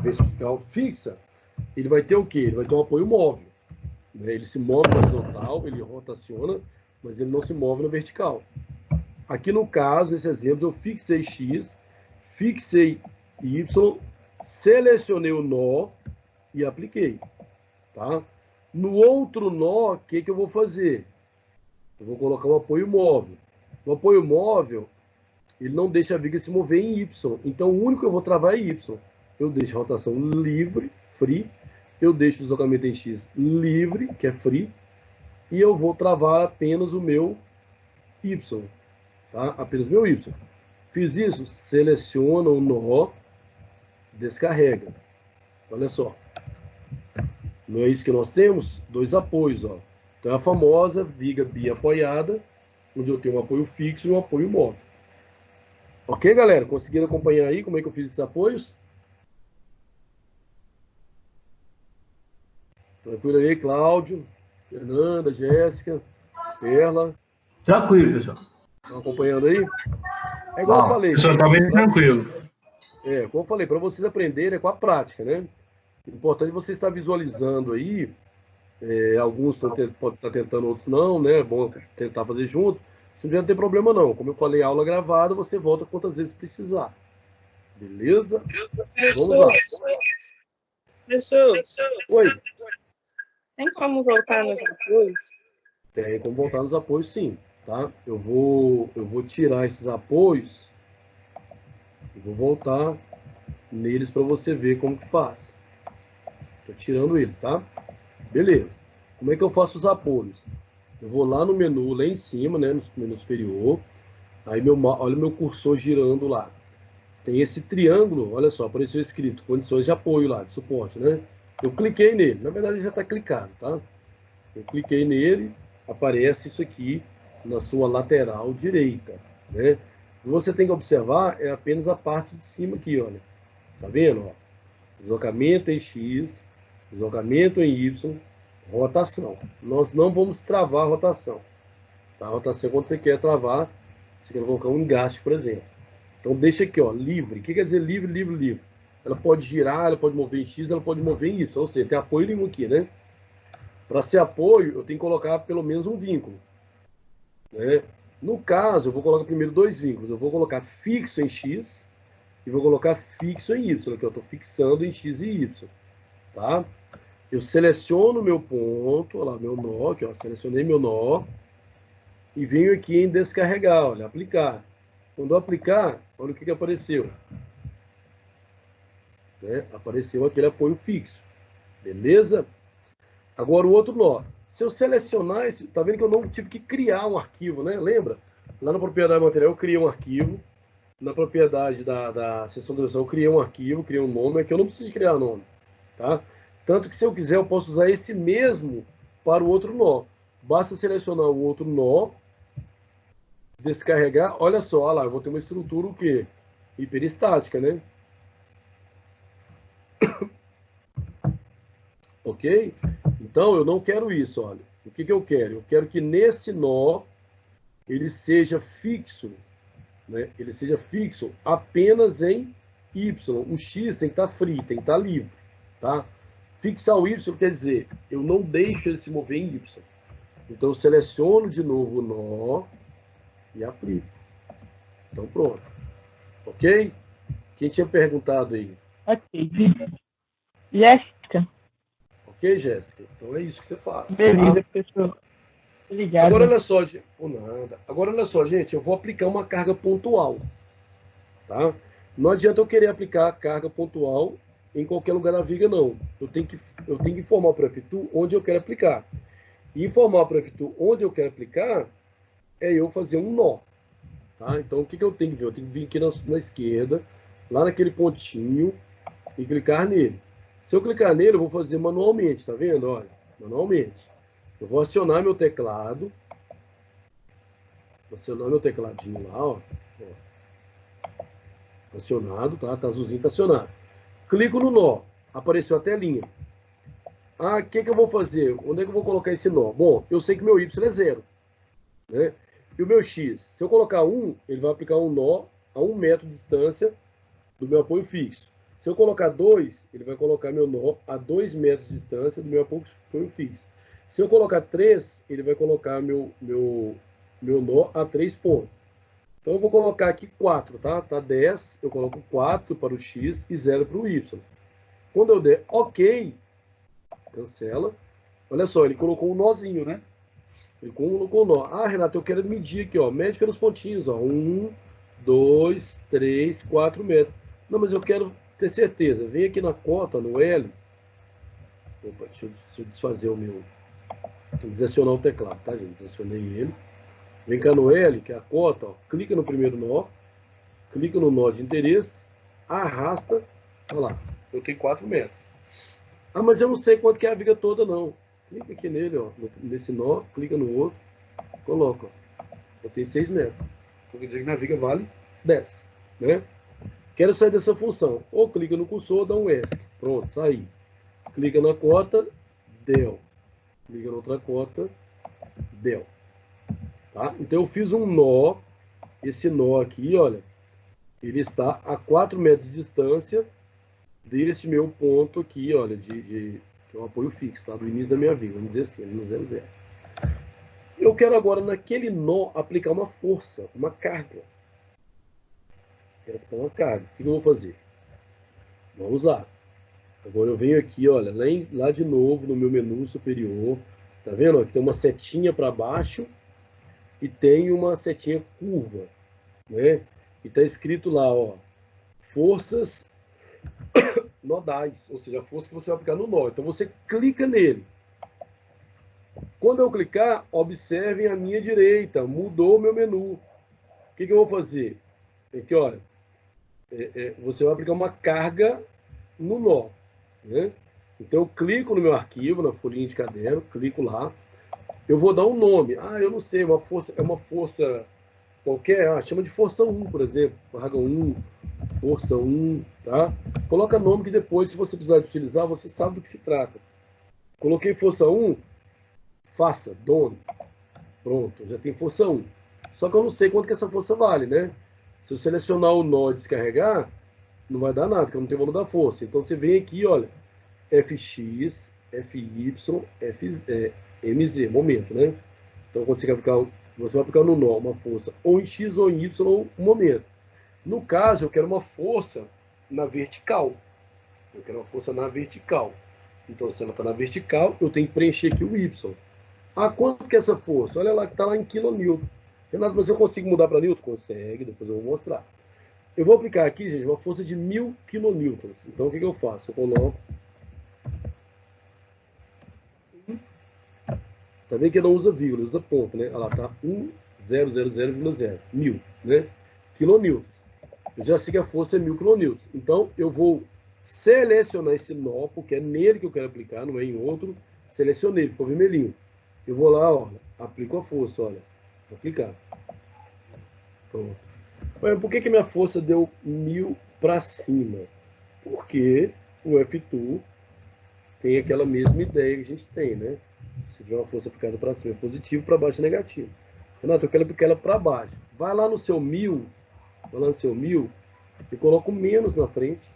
Speaker 1: vertical fixa, ele vai ter o quê? Ele vai ter um apoio móvel. Né? Ele se move na horizontal, ele rotaciona, mas ele não se move na vertical. Aqui no caso, esse exemplo, eu fixei X, fixei Y, selecionei o nó e apliquei. Tá? No outro nó, o que eu vou fazer? Eu vou colocar um apoio móvel. O apoio móvel, ele não deixa a viga se mover em Y. Então, o único que eu vou travar é Y. Eu deixo a rotação livre, free. Eu deixo o deslocamento em X livre, que é free. E eu vou travar apenas o meu Y. Tá? Apenas o meu Y. Fiz isso, seleciona o nó, descarrega. Olha só. Não é isso que nós temos? Dois apoios, ó. Então, é a famosa viga biapoiada, onde eu tenho um apoio fixo e um apoio móvel. Ok, galera? Conseguiram acompanhar aí como é que eu fiz esses apoios? Tranquilo aí, Cláudio, Fernanda, Jéssica, Perla.
Speaker 4: Tranquilo, pessoal.
Speaker 1: Estão acompanhando aí? É igual eu falei.
Speaker 4: Pessoal, tá bem tranquilo.
Speaker 1: Como eu falei, para vocês aprenderem é com a prática, né? O importante é você estar visualizando aí. Alguns podem estar tentando, outros não, né? É bom tentar fazer junto. Isso não tem problema não. Como eu falei, aula gravada, você volta quantas vezes precisar. Beleza? Vamos lá.
Speaker 5: Professor,
Speaker 1: Oi.
Speaker 5: tem como voltar nos apoios?
Speaker 1: Tem como voltar nos apoios, sim. Tá? Eu vou tirar esses apoios e vou voltar neles para você ver como que faz. Estou tirando eles, tá? Beleza. Como é que eu faço os apoios? Eu vou lá no menu, lá em cima, né, no menu superior. Aí olha o meu cursor girando lá. Tem esse triângulo, olha só, apareceu escrito condições de apoio lá, de suporte, né? Eu cliquei nele. Na verdade, ele já está clicado, tá? Eu cliquei nele, aparece isso aqui na sua lateral direita, né? O que você tem que observar é apenas a parte de cima aqui, olha. Tá vendo? Ó? Deslocamento em X, deslocamento em Y, rotação. Nós não vamos travar a rotação. Tá? A rotação é quando você quer travar, você quer colocar um engaste, por exemplo. Então deixa aqui, ó, livre. O que quer dizer livre, livre, livre? Ela pode girar, ela pode mover em X, ela pode mover em Y. Ou seja, tem apoio nenhum aqui, né? Para ser apoio, eu tenho que colocar pelo menos um vínculo. Né? No caso, eu vou colocar primeiro dois vínculos. Eu vou colocar fixo em X e vou colocar fixo em Y, que eu estou fixando em X e Y. Tá? Eu seleciono meu ponto, olha lá, meu nó, aqui, ó, selecionei meu nó e venho aqui em descarregar, olha, aplicar. Quando eu aplicar, olha o que apareceu. Né? Apareceu aquele apoio fixo. Beleza? Agora o outro nó. Se eu selecionar, tá vendo que eu não tive que criar um arquivo, né? Lembra? Lá na propriedade material eu criei um arquivo. Na propriedade da seção de versão eu criei um arquivo, criei um nome, aqui eu não preciso criar nome. Tá? Tanto que se eu quiser eu posso usar esse mesmo para o outro nó. Basta selecionar o outro nó, descarregar, olha só, olha lá, eu vou ter uma estrutura o quê? Hiperestática, né? Ok? Então, eu não quero isso, olha. O que eu quero? Eu quero que nesse nó ele seja fixo, né? Ele seja fixo apenas em Y. O X tem que estar free, tem que estar livre, tá? Fixar o Y quer dizer, eu não deixo ele se mover em Y. Então, eu seleciono de novo o nó e aplico. Então, pronto. Ok? Quem tinha perguntado aí?
Speaker 6: Ok. Jéssica.
Speaker 1: Ok, Jéssica? Então é isso que você faz.
Speaker 6: Beleza,
Speaker 1: tá?
Speaker 6: pessoal. Obrigado.
Speaker 1: Agora, olha só, nada. Agora, olha só, gente, eu vou aplicar uma carga pontual. Tá? Não adianta eu querer aplicar a carga pontual em qualquer lugar da viga, não. Eu tenho que informar para o FTU onde eu quero aplicar. E informar para o FTU onde eu quero aplicar é eu fazer um nó. Tá? Então, o que eu tenho que ver? Eu tenho que vir aqui na esquerda, lá naquele pontinho, e clicar nele. Se eu clicar nele, eu vou fazer manualmente, tá vendo? Olha, manualmente. Eu vou acionar meu teclado. Vou acionar meu tecladinho lá, ó. Acionado, tá? Tá azulzinho, tá acionado. Clico no nó. Apareceu a telinha. Ah, o que eu vou fazer? Onde é que eu vou colocar esse nó? Bom, eu sei que meu Y é 0. Né? E o meu X? Se eu colocar 1, ele vai aplicar um nó a 1 metro de distância do meu apoio fixo. Se eu colocar 2, ele vai colocar meu nó a 2 metros de distância do meu apoio fixo. Se eu colocar 3, ele vai colocar meu nó a 3 pontos. Então eu vou colocar aqui 4, tá? Tá 10, eu coloco 4 para o X e 0 para o Y. Quando eu der OK, cancela. Olha só, ele colocou um nozinho, né? Ele colocou um nó. Ah, Renato, eu quero medir aqui, ó. Mede pelos pontinhos, ó. 1, 2, 3, 4 metros. Não, mas eu quero ter certeza. Vem aqui na cota, no L. Opa, deixa eu desfazer o meu. Vou desacionar o teclado, tá, gente? Desacionei ele. Vem cá no L, que é a cota, ó. Clica no primeiro nó. Clica no nó de interesse. Arrasta. Olha lá. Eu tenho 4 metros. Ah, mas eu não sei quanto que é a viga toda, não. Clica aqui nele, ó. Nesse nó. Clica no outro. Coloca, ó. Eu tenho 6 metros. Então quer dizer que minha viga vale 10, né? Quero sair dessa função. Ou clica no cursor, dá um ESC. Pronto, saí. Clica na cota, deu. Clica na outra cota, deu. Tá? Então eu fiz um nó. Esse nó aqui, olha, ele está a 4 metros de distância desse meu ponto aqui, olha, que é um apoio fixo, tá? Do início da minha viga, vamos dizer assim, ali no 00. Eu quero agora, naquele nó, aplicar uma força, uma carga. Quero aplicar uma carga. O que eu vou fazer? Vamos lá. Agora eu venho aqui, olha, lá de novo no meu menu superior. Tá vendo? Aqui tem uma setinha para baixo e tem uma setinha curva, né? E tá escrito lá, ó, forças nodais, ou seja, a força que você vai aplicar no nó. Então você clica nele. Quando eu clicar, observem a minha direita, mudou o meu menu. O que eu vou fazer? Aqui, olha, você vai aplicar uma carga no nó, né? Então eu clico no meu arquivo, na folhinha de caderno, clico lá. Eu vou dar um nome. Ah, eu não sei, é uma força qualquer, chama de força 1, por exemplo. Carga 1, força 1, tá? Coloca nome que depois, se você precisar de utilizar, você sabe do que se trata. Coloquei força 1, faça, done. Pronto, já tem força 1. Só que eu não sei quanto que essa força vale, né? Se eu selecionar o nó e descarregar, não vai dar nada, porque eu não tenho valor da força. Então você vem aqui, olha, Fx, Fy, Mz, momento, né? Então quando você vai aplicar no nó uma força ou em X ou em Y ou um momento. No caso, eu quero uma força na vertical. Eu quero uma força na vertical. Então, se ela está na vertical, eu tenho que preencher aqui o Y. Ah, quanto que é essa força? Olha lá que está lá em kN. Renato, mas eu consigo mudar para Newton? Consegue, depois eu vou mostrar. Eu vou aplicar aqui, gente, uma força de 1000 kN. Então, o que eu faço? Eu coloco... Tá vendo que não usa vírgula, usa ponto, né? Olha lá, tá 1,000,0, 1000, né? Quilonewtons. Eu já sei que a força é 1000 kN. Então, eu vou selecionar esse nó, porque é nele que eu quero aplicar, não é em outro. Selecionei, ficou vermelhinho. Eu vou lá, olha, aplico a força, olha. Vou aplicar. Pronto. Mas por que minha força deu 1000 para cima? Porque o F2 tem aquela mesma ideia que a gente tem, né? Se tiver uma força aplicada para cima é positivo, para baixo é negativo. Renato, eu quero aplicar ela para baixo. Vai lá no seu 1000, e coloca o menos na frente.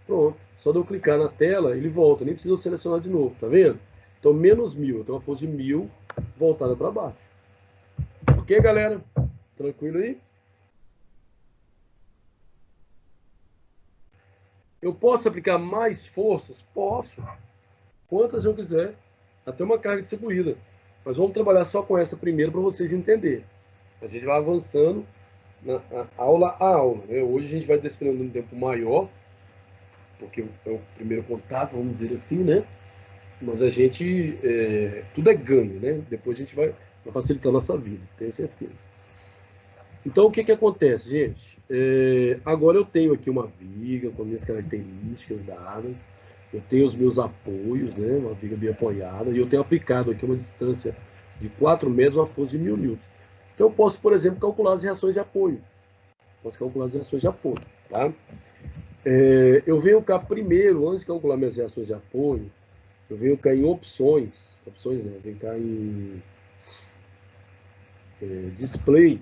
Speaker 1: Pronto. Só de eu clicar na tela, ele volta. Nem precisa selecionar de novo, tá vendo? Então, menos 1000. Eu tenho uma força de 1000 voltada para baixo. Ok, galera? Tranquilo aí? Eu posso aplicar mais forças? Posso. Quantas eu quiser. Até uma carga distribuída. Mas vamos trabalhar só com essa primeiro para vocês entenderem. A gente vai avançando aula a aula, né? Hoje a gente vai desprendendo um tempo maior, porque é o primeiro contato, vamos dizer assim, né? Mas a gente, tudo é ganho, né? Depois a gente vai facilitar a nossa vida, tenho certeza. Então, o que acontece, gente? Agora eu tenho aqui uma viga com minhas características dadas, eu tenho os meus apoios, né? Uma viga bem apoiada, e eu tenho aplicado aqui uma distância de 4 metros, uma força de 1000 newtons. Então, eu posso, por exemplo, calcular as reações de apoio. Tá? Eu venho cá primeiro, antes de calcular minhas reações de apoio, eu venho cá em opções, né? Eu venho cá em display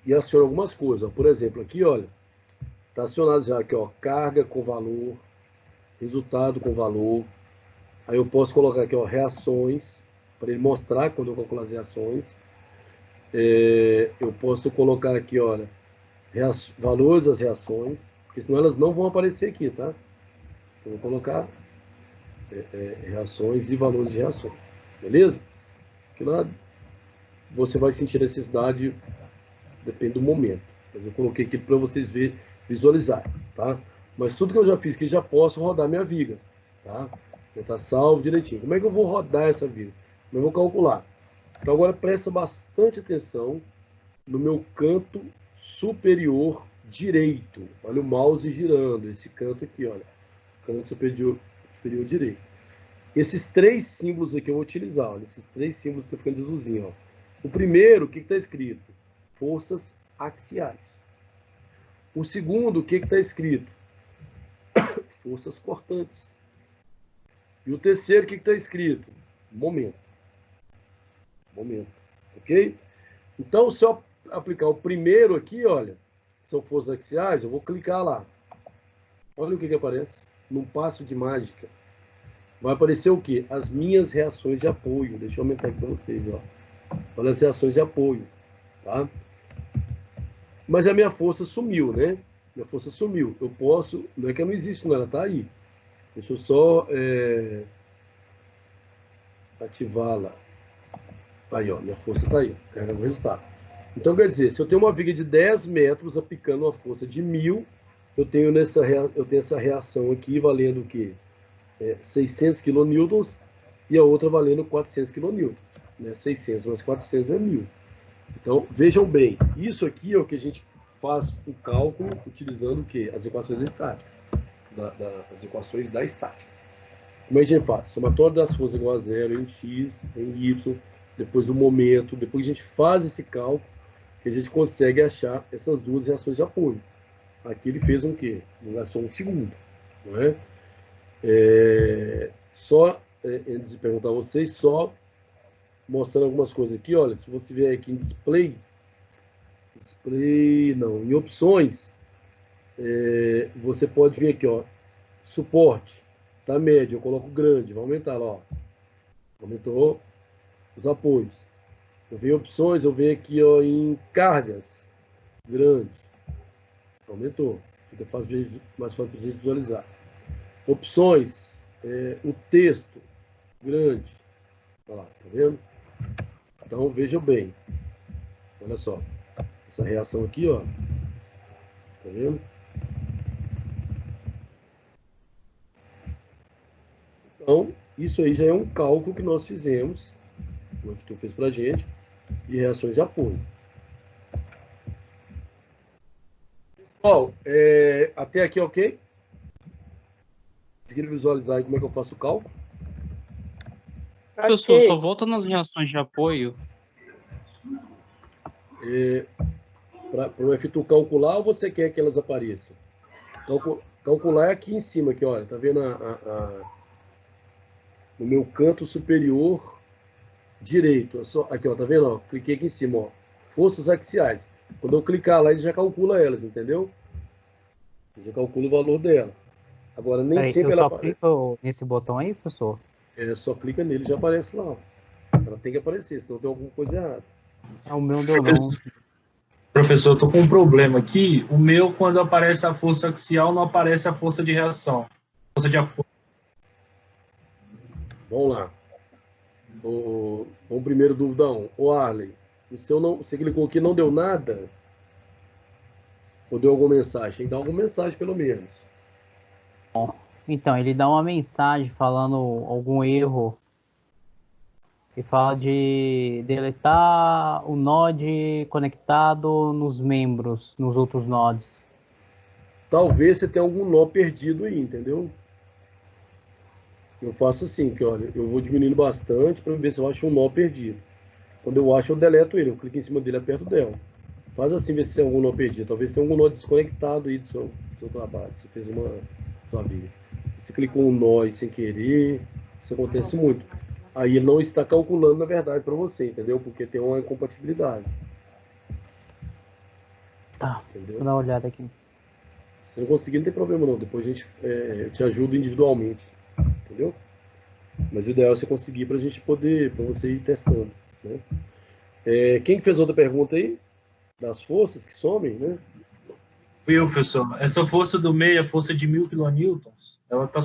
Speaker 1: e aciona algumas coisas. Ó. Por exemplo, aqui, olha, está acionado já aqui, ó, carga com valor, resultado com valor. Aí eu posso colocar aqui, ó, reações, para ele mostrar quando eu calculo as reações. Eu posso colocar aqui, olha, valores das reações, porque senão elas não vão aparecer aqui, tá? Então, eu vou colocar reações e valores de reações, beleza? Que lá você vai sentir necessidade, depende do momento. Mas eu coloquei aqui para vocês visualizar, tá? Mas tudo que eu já fiz aqui, já posso rodar minha viga, tá? Já está salvo direitinho. Como é que eu vou rodar essa viga? Eu vou calcular. Então agora presta bastante atenção no meu canto superior direito. Olha o mouse girando, esse canto aqui, olha. Canto superior direito. Esses 3 símbolos aqui eu vou utilizar, olha. Esses 3 símbolos que você fica de azulzinho, ó. O primeiro, o que está escrito? Forças axiais. O segundo, o que está escrito? Forças cortantes. E o terceiro, o que está escrito? Momento. Momento. Ok? Então, se eu aplicar o primeiro aqui, olha, são forças axiais, eu vou clicar lá. Olha o que aparece. Num passo de mágica. Vai aparecer o quê? As minhas reações de apoio. Deixa eu aumentar aqui para vocês, ó. Olha as reações de apoio. Tá? Mas a minha força sumiu, né? Minha força sumiu. Eu posso... Não é que ela não existe, não. Ela está aí. Deixa eu só ativá-la. Aí, ó, minha força está aí, carregando o resultado. Então, quer dizer, se eu tenho uma viga de 10 metros aplicando uma força de 1000, eu tenho essa reação aqui valendo o quê? 600 kN e a outra valendo 400 kN. Né? 600 mais 400 é 1000. Então, vejam bem, isso aqui é o que a gente faz o cálculo utilizando o quê? As equações estáticas. As equações da estática. Como é que a gente faz? Somatório das forças igual a zero em x, em y, depois o momento, depois a gente faz esse cálculo, que a gente consegue achar essas duas reações de apoio. Aqui ele fez um quê? Ele gastou 1 segundo. Não é? Antes de perguntar a vocês, só mostrando algumas coisas aqui, olha, se você vier aqui em display, em opções, você pode vir aqui, ó, suporte, tá médio, eu coloco grande, vai aumentar lá, ó. Aumentou os apoios. Eu venho em opções, eu venho aqui, ó, em cargas, grandes, aumentou, fica mais fácil para a gente visualizar. Opções, o texto, grande, olha lá, tá vendo? Então vejam bem, olha só, essa reação aqui, ó, tá vendo? Então, isso aí já é um cálculo que nós fizemos, o que tu fez para a gente, de reações de apoio. Pessoal, até aqui ok? Conseguiram visualizar aí como é que eu faço o cálculo?
Speaker 7: Professor, só volta nas reações de apoio.
Speaker 1: Para o F2 calcular, ou você quer que elas apareçam? Calcular é aqui em cima, aqui, olha, tá vendo no meu canto superior direito. Aqui, ó, tá vendo? Ó, cliquei aqui em cima, ó, forças axiais. Quando eu clicar lá, ele já calcula elas, entendeu? Ele já calcula o valor dela. Agora, nem sempre ela aparece.
Speaker 2: Clico nesse botão aí, professor?
Speaker 1: Só clica nele e já aparece lá. Ó. Ela tem que aparecer, senão tem alguma coisa errada.
Speaker 2: O meu deu não.
Speaker 4: Professor, eu tô com um problema aqui. O meu, quando aparece a força axial, não aparece a força de reação. Força de apoio.
Speaker 1: Vamos lá. Vamos primeiro, dúvida 1. Ô Arley, você clicou aqui, não deu nada? Ou deu alguma mensagem? Tem que dar alguma mensagem, pelo menos.
Speaker 2: Então, ele dá uma mensagem falando algum erro. E fala de deletar o node conectado nos membros, nos outros nodes.
Speaker 1: Talvez você tenha algum nó perdido aí, entendeu? Eu faço assim, que olha, eu vou diminuindo bastante para ver se eu acho um nó perdido. Quando eu acho, eu deleto ele, eu clico em cima dele e aperto dela. Faz assim, ver se tem algum nó perdido. Talvez tenha algum nó desconectado aí do seu trabalho. Você fez sua viga. Se você clicou um nó aí sem querer, isso acontece muito. aí ele não está calculando, na verdade, para você, entendeu? Porque tem uma incompatibilidade.
Speaker 2: Tá,
Speaker 1: entendeu?
Speaker 2: vou dar uma olhada aqui.
Speaker 1: Se não conseguir, não tem problema não. Depois a gente te ajuda individualmente, entendeu? Mas o ideal é você conseguir para a gente poder, para você ir testando, né? Quem fez outra pergunta aí? Das forças que somem, né?
Speaker 4: Fui eu, professor. Essa força do meio, a força de 1000 kilonewtons, ela está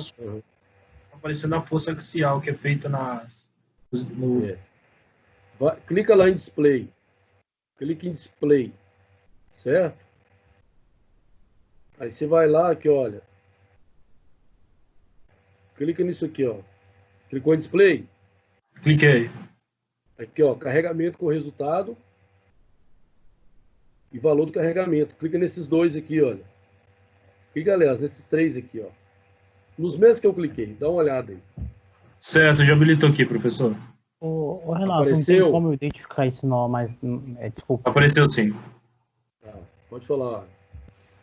Speaker 4: aparecendo a força axial que é feita no...
Speaker 1: Clica lá em display. Clica em display, certo? Aí você vai lá aqui, olha. Clica nisso aqui, ó. Clicou em display?
Speaker 4: Cliquei.
Speaker 1: Aqui, ó, carregamento com resultado e valor do carregamento. Clica nesses dois aqui, olha. Clica, aliás, nesses três aqui, ó. Nos mesmos que eu cliquei, dá uma olhada aí.
Speaker 4: Certo, já habilitou aqui, professor.
Speaker 2: Ô, Renato,
Speaker 1: Apareceu?
Speaker 2: não tem como eu identificar esse nó, mas... desculpa.
Speaker 4: Apareceu sim.
Speaker 1: Tá, pode falar.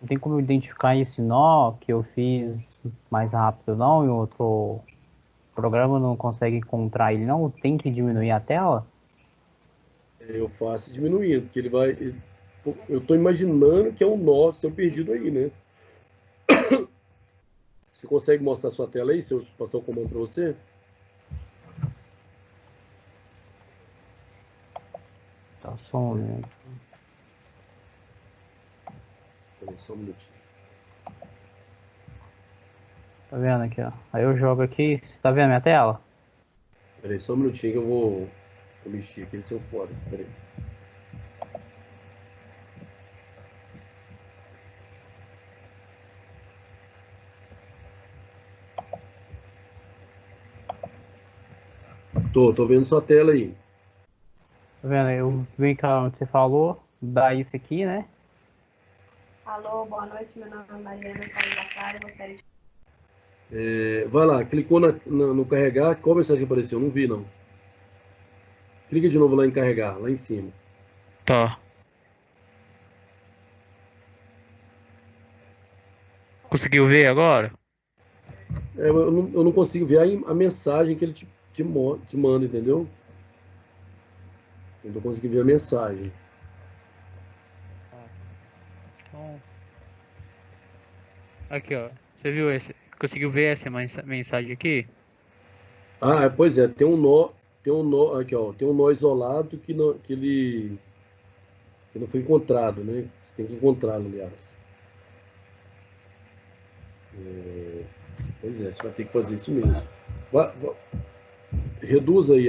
Speaker 2: Não tem como eu identificar esse nó que eu fiz mais rápido, não? E o outro programa não consegue encontrar ele, não? Tem que diminuir a tela?
Speaker 1: Eu faço diminuindo, porque ele vai... Eu tô imaginando que é um nó seu perdido aí, né? Você consegue mostrar sua tela aí, se eu passar o comando para você?
Speaker 2: Tá, só um momento.
Speaker 1: Só um minutinho.
Speaker 2: Tá vendo aqui, ó? Aí eu jogo aqui, tá vendo a minha tela?
Speaker 1: Peraí, só um minutinho que eu vou mexer aqui, ele saiu fora. Peraí. Tô vendo sua tela aí.
Speaker 2: Tá vendo? Eu venho cá onde você falou, dá isso aqui, né?
Speaker 3: Alô, boa noite, meu nome é Mariana Paulo da Clara, gostaria de...
Speaker 1: Vai lá, clicou no carregar, qual mensagem apareceu? Não vi, não. Clica de novo lá em carregar, lá em cima.
Speaker 7: Tá. Conseguiu ver agora?
Speaker 1: Eu não consigo ver a mensagem que ele te manda, entendeu? Eu não consegui ver a mensagem.
Speaker 7: Então... Aqui, ó. Você viu esse? Conseguiu ver essa mensagem aqui?
Speaker 1: Pois é, tem um nó, aqui, ó, tem um nó isolado que não foi encontrado, né? Você tem que encontrá-lo, aliás. Pois é, você vai ter que fazer isso mesmo. Reduz aí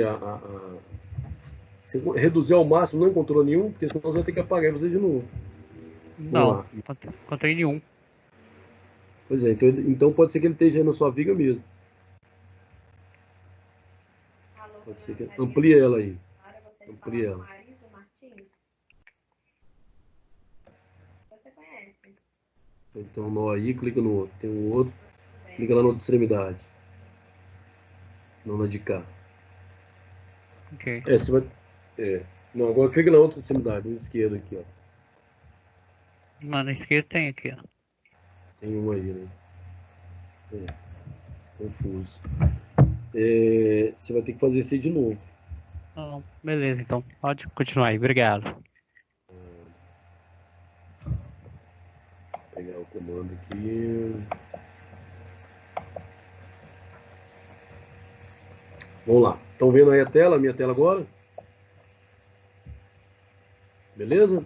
Speaker 1: se reduzir ao máximo, não encontrou nenhum, porque senão você vai ter que apagar e fazer de novo.
Speaker 7: Não, encontrei nenhum.
Speaker 1: Pois é, então pode ser que ele esteja aí na sua viga mesmo.
Speaker 3: Alô,
Speaker 1: Pode ser
Speaker 3: meu
Speaker 1: que
Speaker 3: nome é
Speaker 1: amplie ela aí.
Speaker 3: Clara, gostaria de
Speaker 1: Amplie
Speaker 3: falar com
Speaker 1: ela.
Speaker 3: Marisa Martins. Você conhece?
Speaker 1: Então, nó aí, clica no outro. Tem um outro,
Speaker 3: Tudo bem.
Speaker 1: clica lá na outra extremidade. Não na de cá.
Speaker 7: Ok.
Speaker 1: Você vai. Não, agora clica na outra extremidade, na esquerda aqui, ó.
Speaker 7: Lá na esquerda tem aqui, ó.
Speaker 1: Tem um aí, né? Confuso. Você vai ter que fazer isso aí de novo.
Speaker 7: Não, beleza, então. Pode continuar aí. Obrigado.
Speaker 1: Vou pegar o comando aqui. Vamos lá. Estão vendo aí a minha tela agora? Beleza?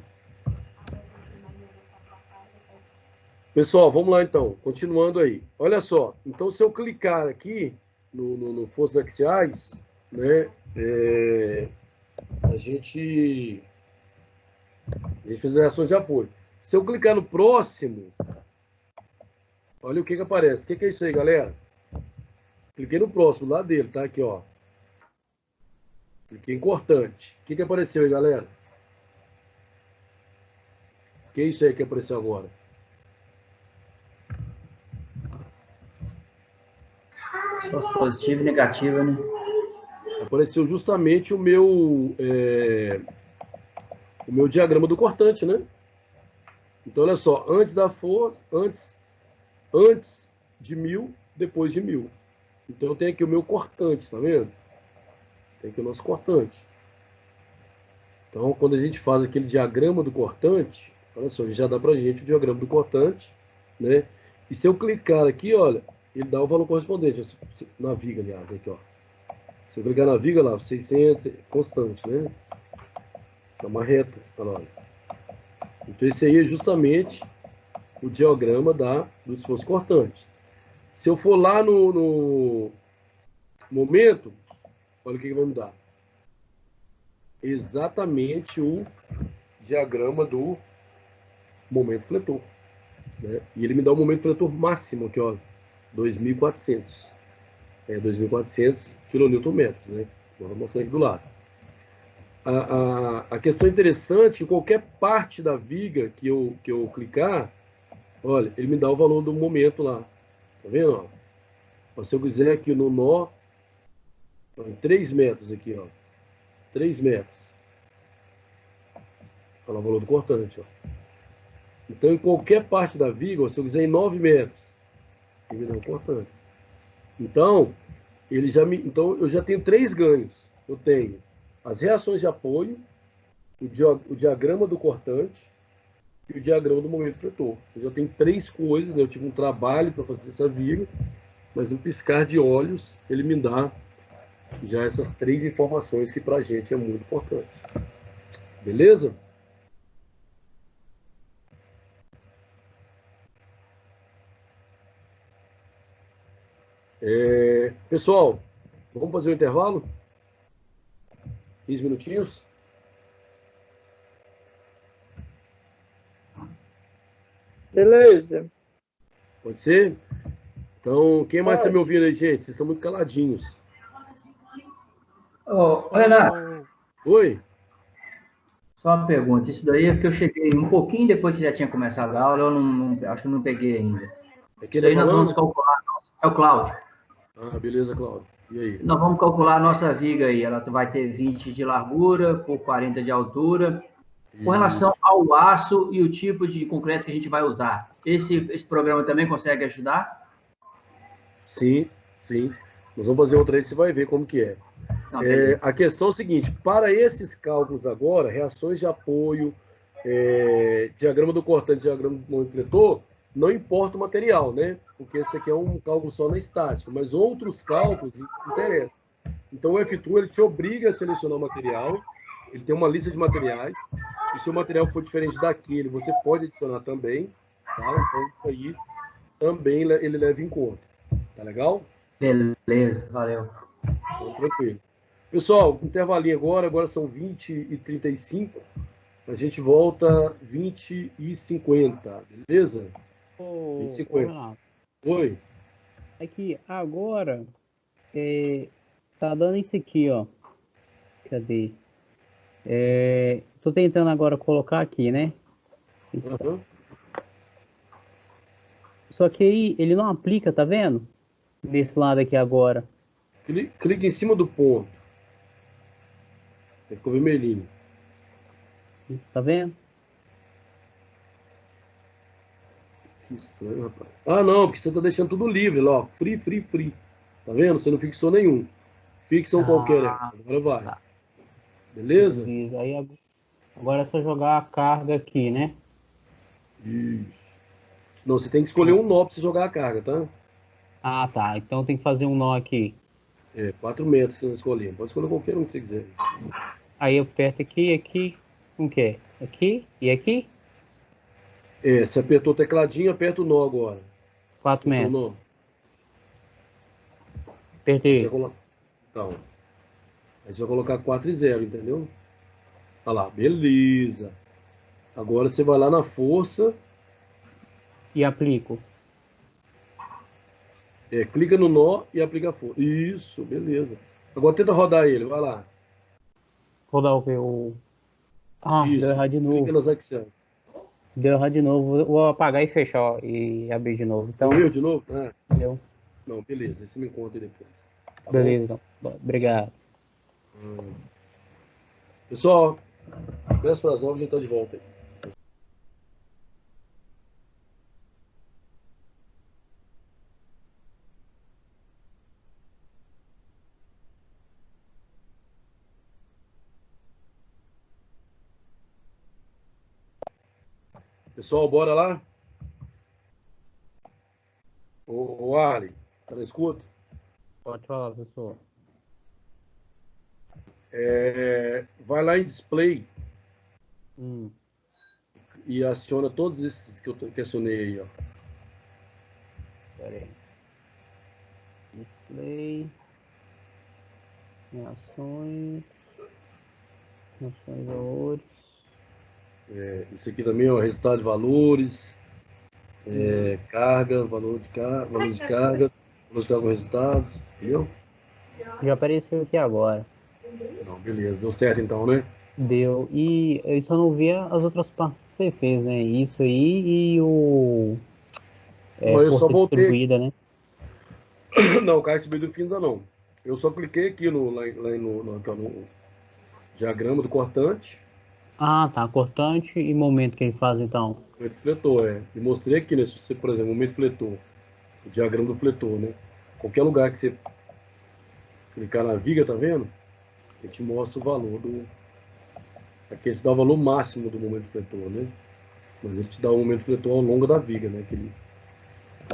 Speaker 1: Pessoal, vamos lá então. Continuando aí. Olha só. Então, se eu clicar aqui no Forças Axiais, né? A gente fez reações de apoio. Se eu clicar no próximo, olha o que aparece. O que é isso aí, galera? Cliquei no próximo, lá dele, tá? Aqui, ó. Cliquei em cortante. O que apareceu aí, galera? O que é isso aí que apareceu agora?
Speaker 8: Só os positivos e negativos, né?
Speaker 1: Apareceu justamente o meu diagrama do cortante, né? Então, olha só, antes da força, antes de 1000, depois de 1000. Então, eu tenho aqui o meu cortante, tá vendo? tem aqui o nosso cortante. Então, quando a gente faz aquele diagrama do cortante, olha só, já dá pra gente o diagrama do cortante, né? E se eu clicar aqui, olha, ele dá o valor correspondente. Na viga, aliás, aqui, ó. Se eu clicar na viga lá, 600, constante, né? É uma reta, olha. Então, esse aí é justamente o diagrama do esforço cortante. Se eu for lá no momento, olha o que vai me dar. Exatamente o diagrama do momento fletor, né? E ele me dá o momento fletor máximo aqui, ó, 2.400. 2.400 kNm, né? Vou mostrar aqui do lado. A questão interessante é que qualquer parte da viga que eu clicar, olha, ele me dá o valor do momento lá. Tá vendo? Ó? Se eu quiser aqui no nó, em 3 metros aqui, ó. 3 metros. Olha o valor do cortante, ó. Então, em qualquer parte da viga, ó, se eu quiser em 9 metros, ele me dá um cortante. Então, então, eu já tenho 3 ganhos. Eu tenho as reações de apoio, o diagrama do cortante e o diagrama do momento fletor. Eu já tenho 3 coisas, né? Eu tive um trabalho para fazer essa viga, mas no piscar de olhos, ele me dá já essas 3 informações que para a gente é muito importante. Beleza? Pessoal, vamos fazer um intervalo? 15 minutinhos?
Speaker 5: Beleza.
Speaker 1: Pode ser? Então, quem mais está me ouvindo aí, gente? Vocês estão muito caladinhos.
Speaker 8: Ô, Renato.
Speaker 1: Oi?
Speaker 8: Só uma pergunta. Isso daí é porque eu cheguei um pouquinho depois que já tinha começado a aula, eu acho que eu não peguei ainda. Isso aí nós vamos calcular. É o Cláudio.
Speaker 1: Ah, beleza, Cláudio. E aí?
Speaker 8: Nós vamos calcular a nossa viga aí. Ela vai ter 20 de largura por 40 de altura. Com relação ao aço e o tipo de concreto que a gente vai usar, esse programa também consegue ajudar?
Speaker 1: Sim, sim. Nós vamos fazer outra aí, você vai ver como que é. A questão é o seguinte, para esses cálculos agora, reações de apoio, diagrama do cortante, diagrama do momento fletor, não importa o material, né? Porque esse aqui é um cálculo só na estática, mas outros cálculos interessam. Então o F2 ele te obriga a selecionar o material, ele tem uma lista de materiais, e se o material for diferente daquele, você pode adicionar também, tá? Então isso aí também ele leva em conta. Tá legal?
Speaker 8: Beleza, valeu.
Speaker 1: Então, tranquilo. Pessoal, intervalinho agora são 20h35. A gente volta 20h50, beleza? 20h50. Oi?
Speaker 2: É que agora tá dando isso aqui, ó. Cadê? Tô tentando agora colocar aqui, né?
Speaker 1: Uhum.
Speaker 2: Só que aí ele não aplica, tá vendo? Desse lado aqui agora.
Speaker 1: Clica em cima do ponto. Ficou vermelhinho.
Speaker 2: Tá vendo?
Speaker 1: Que estranho, rapaz. Ah, não, porque você tá deixando tudo livre lá, ó. Free, free, free. Tá vendo? Você não fixou nenhum. Fixa um qualquer. Agora vai.
Speaker 2: Tá.
Speaker 1: Beleza?
Speaker 2: Aí agora é só jogar a carga aqui, né?
Speaker 1: Isso. Não, você tem que escolher um nó pra você jogar a carga, tá?
Speaker 2: Ah, tá. Então tem que fazer um nó aqui.
Speaker 1: 4 metros que você escolher. Pode escolher qualquer um que você quiser.
Speaker 2: Aí eu aperto aqui. Como que é? Aqui e aqui?
Speaker 1: Você apertou o tecladinho, aperta o nó agora.
Speaker 2: 4 metros.
Speaker 1: O nó.
Speaker 2: Apertei.
Speaker 1: Então, aí você vai colocar 4 e 0, entendeu? Olha lá, beleza. Agora você vai lá na força.
Speaker 2: E aplico.
Speaker 1: Clica no nó e aplica a força. Isso, beleza. Agora tenta rodar ele, vai lá.
Speaker 2: Rodar o que?
Speaker 1: Isso,
Speaker 2: Deu errado de novo.
Speaker 1: clica nas axiais.
Speaker 2: Deu errado de novo. Vou apagar e fechar ó, e abrir de novo. Então,
Speaker 1: Deu de novo?
Speaker 2: deu.
Speaker 1: Não, beleza. Aí você me conta aí depois. Tá
Speaker 2: Beleza, então. Obrigado.
Speaker 1: Pessoal, 10:50 a gente tá de volta aí. Pessoal, bora lá? Ô Arley, tá na escuta?
Speaker 2: Pode falar, pessoal.
Speaker 1: Vai lá em display
Speaker 2: Hum.
Speaker 1: e aciona todos esses que acionei aí, ó.
Speaker 2: Pera aí. Display. Ações. Ações, valores.
Speaker 1: Isso aqui também, ó, resultado de valores, carga, valor de carga, valor de carga com resultados, entendeu?
Speaker 2: Já apareceu aqui agora.
Speaker 1: Não, beleza, deu certo então, né?
Speaker 2: Deu. E eu só não vi as outras partes que você fez, né? Isso aí e o.
Speaker 1: Mas eu só
Speaker 2: Força
Speaker 1: voltei.
Speaker 2: distribuída, né?
Speaker 1: Não, carga distribuída do fim ainda não. Eu só cliquei aqui no diagrama do cortante.
Speaker 2: Ah, tá. Cortante e momento que ele faz, então.
Speaker 1: Momento fletor, E mostrei aqui, né? Se você, por exemplo, momento fletor, o diagrama do fletor, né? Qualquer lugar que você clicar na viga, tá vendo? Ele te mostra o valor do. Aqui ele te dá o valor máximo do momento fletor, né? Mas ele te dá o momento fletor ao longo da viga, né? O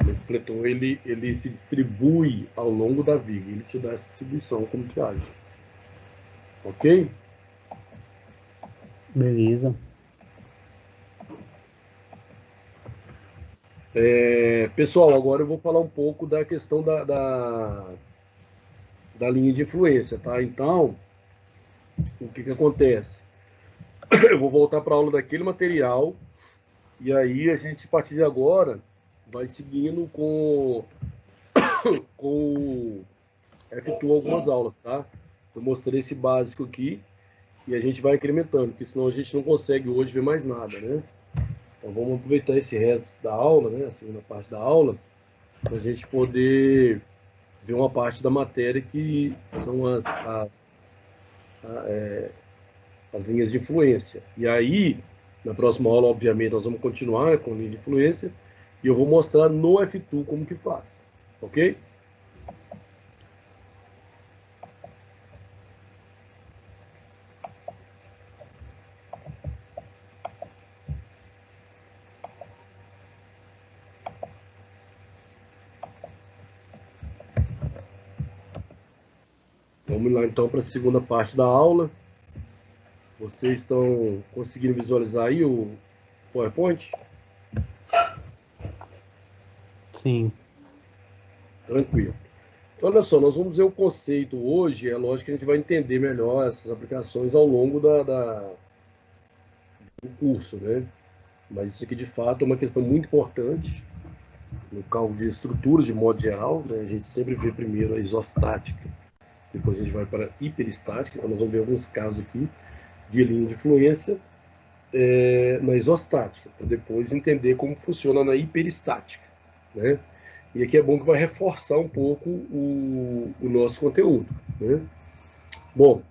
Speaker 1: momento fletor ele se distribui ao longo da viga. Ele te dá essa distribuição, como que age. Ok?
Speaker 2: Beleza.
Speaker 1: Pessoal, agora eu vou falar um pouco da questão da linha de influência, tá? Então, o que acontece? Eu vou voltar para a aula daquele material e aí a gente, a partir de agora, vai seguindo com o F2 algumas aulas, tá? Eu mostrei esse básico aqui e a gente vai incrementando, porque senão a gente não consegue hoje ver mais nada, né? Então vamos aproveitar esse resto da aula, né? A segunda parte da aula, para a gente poder ver uma parte da matéria que são as linhas de influência. E aí, na próxima aula, obviamente, nós vamos continuar com linha de influência e eu vou mostrar no F2 como que faz, ok? Vamos lá então para a segunda parte da aula. Vocês estão conseguindo visualizar aí o PowerPoint?
Speaker 2: Sim.
Speaker 1: Tranquilo. Então, olha só, nós vamos ver o conceito hoje. É lógico que a gente vai entender melhor essas aplicações ao longo do curso, né? Mas isso aqui, de fato, é uma questão muito importante no cálculo de estruturas, de modo geral, né? A gente sempre vê primeiro a isostática, depois a gente vai para a hiperestática. Então, nós vamos ver alguns casos aqui de linha de influência na isostática, para depois entender como funciona na hiperestática, né? E aqui é bom que vai reforçar um pouco o nosso conteúdo, né? Bom,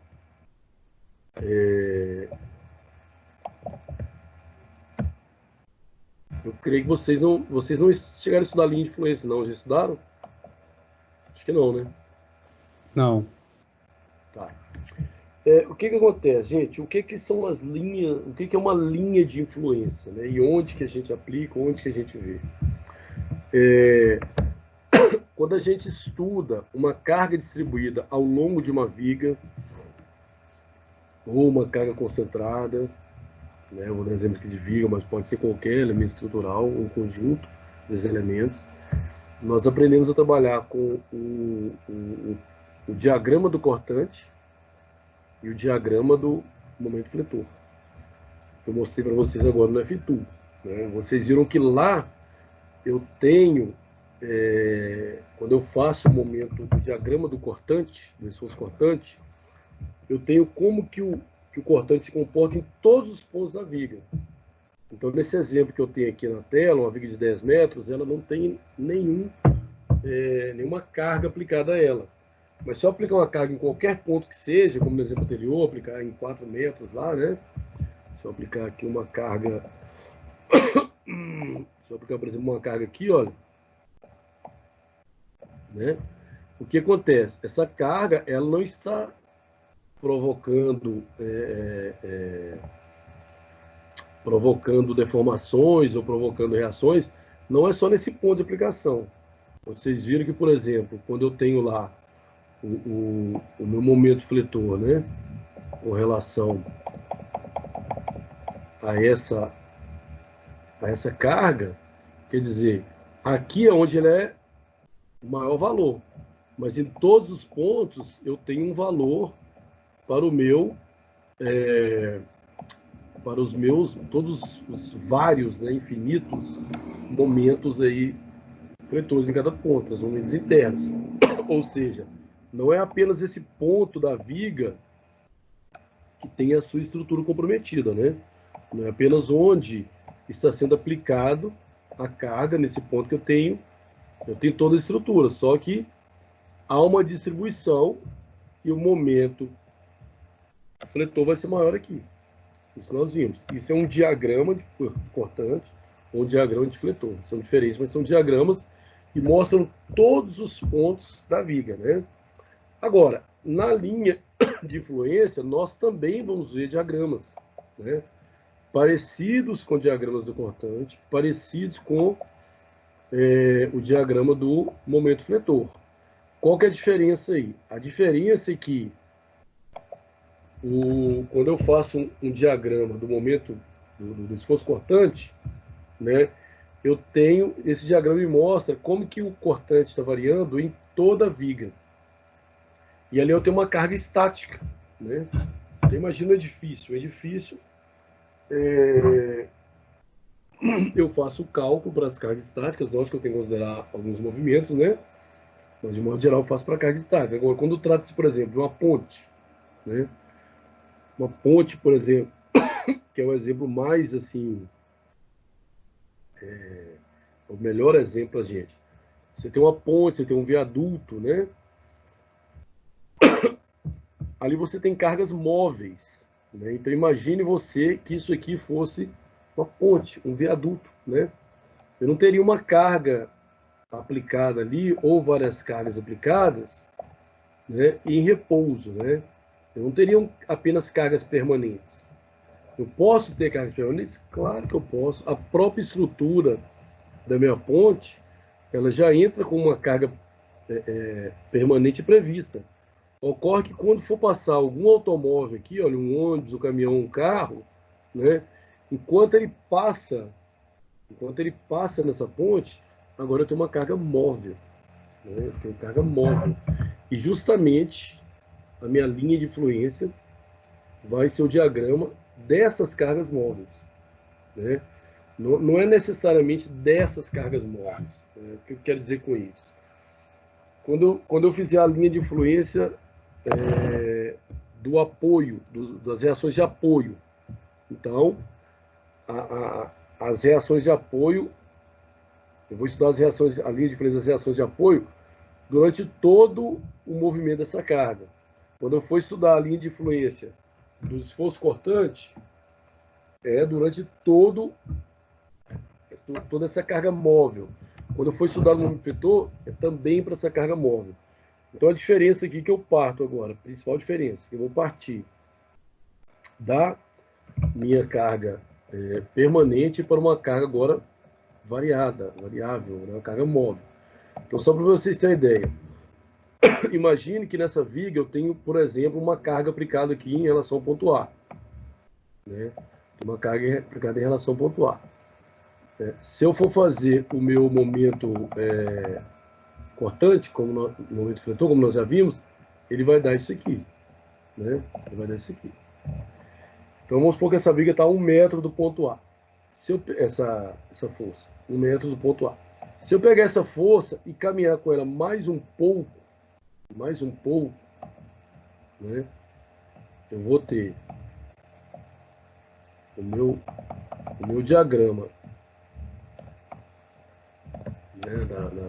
Speaker 1: eu creio que vocês não chegaram a estudar linha de influência, não? Já estudaram? Acho que não, né?
Speaker 2: Não.
Speaker 1: Tá. O que acontece, gente? O que são as linhas? O que é uma linha de influência, né? E onde que a gente aplica, onde que a gente vê? Quando a gente estuda uma carga distribuída ao longo de uma viga ou uma carga concentrada, né? Eu vou dar exemplo aqui de viga, mas pode ser qualquer elemento estrutural, um conjunto desses elementos. Nós aprendemos a trabalhar com o diagrama do cortante e o diagrama do momento fletor. Eu mostrei para vocês agora no F2. Né? Vocês viram que lá eu tenho, quando eu faço o momento do diagrama do cortante, do esforço cortante, eu tenho como que o cortante se comporta em todos os pontos da viga. Então, nesse exemplo que eu tenho aqui na tela, uma viga de 10 metros, ela não tem nenhuma carga aplicada a ela. Mas se eu aplicar uma carga em qualquer ponto que seja, como no exemplo anterior, aplicar em 4 metros lá, né? Se eu aplicar aqui uma carga... Se eu aplicar, por exemplo, uma carga aqui, olha, né? O que acontece? Essa carga, ela não está provocando provocando deformações ou provocando reações, não é só nesse ponto de aplicação. Vocês viram que, por exemplo, quando eu tenho lá o meu momento fletor, né, com relação a essa carga, quer dizer, aqui é onde ele é o maior valor, mas em todos os pontos eu tenho um valor para o meu, para os meus, todos os vários, né, infinitos momentos aí fletores em cada ponto, os momentos internos. Ou seja, não é apenas esse ponto da viga que tem a sua estrutura comprometida, né? Não é apenas onde está sendo aplicado a carga, nesse ponto que eu tenho toda a estrutura, só que há uma distribuição e o momento fletor vai ser maior aqui. Isso nós vimos. Isso é um diagrama de cortante ou um diagrama de fletor. São diferentes, mas são diagramas e mostram todos os pontos da viga, né? Agora, na linha de influência, nós também vamos ver diagramas, né? Parecidos com diagramas do cortante, parecidos com o diagrama do momento fletor. Qual que é a diferença aí? A diferença é que quando eu faço um diagrama do momento do esforço cortante, né, eu tenho, esse diagrama me mostra como que o cortante está variando em toda a viga. E ali eu tenho uma carga estática, né? Então, imagina um edifício. Eu faço o cálculo para as cargas estáticas, lógico que eu tenho que considerar alguns movimentos, né? Mas de modo geral eu faço para cargas estáticas. Agora, quando trata-se, por exemplo, de uma ponte, né? Uma ponte, por exemplo, que é o exemplo mais, assim, o melhor exemplo a gente. Você tem uma ponte, você tem um viaduto, né? Ali você tem cargas móveis, né? Então imagine você que isso aqui fosse uma ponte, um viaduto, né? Eu não teria uma carga aplicada ali, ou várias cargas aplicadas, né, em repouso, né? Eu não teria apenas cargas permanentes. Eu posso ter cargas permanentes? Claro que eu posso. A própria estrutura da minha ponte, ela já entra com uma carga permanente prevista. Ocorre que quando for passar algum automóvel aqui, olha, um ônibus, um caminhão, um carro, né, enquanto ele passa nessa ponte, agora eu tenho uma carga móvel, né? Eu tenho carga móvel. E justamente a minha linha de influência vai ser o diagrama dessas cargas móveis, né? Não é necessariamente dessas cargas móveis, né? O que eu quero dizer com isso? Quando eu fizer a linha de influência do apoio, das reações de apoio, então as reações de apoio, eu vou estudar a linha de influência das reações de apoio durante todo o movimento dessa carga. Quando eu for estudar a linha de influência do esforço cortante, durante toda essa carga móvel. Quando eu for estudar o momento fletor, também para essa carga móvel. Então a diferença aqui que eu parto agora, a principal diferença, que eu vou partir da minha carga permanente para uma carga agora variável, né? Uma carga móvel. Então, só para vocês terem uma ideia, imagine que nessa viga eu tenho, por exemplo, uma carga aplicada aqui em relação ao ponto A, né? Uma carga aplicada em relação ao ponto A. Se eu for fazer o meu momento cortante, como no momento fletor, como nós já vimos, ele vai dar isso aqui, né? Ele vai dar isso aqui. Então, vamos supor que essa viga está a 1 metro do ponto A. Essa força, 1 metro do ponto A. Se eu pegar essa força e caminhar com ela mais um pouco, né, eu vou ter o meu diagrama, né,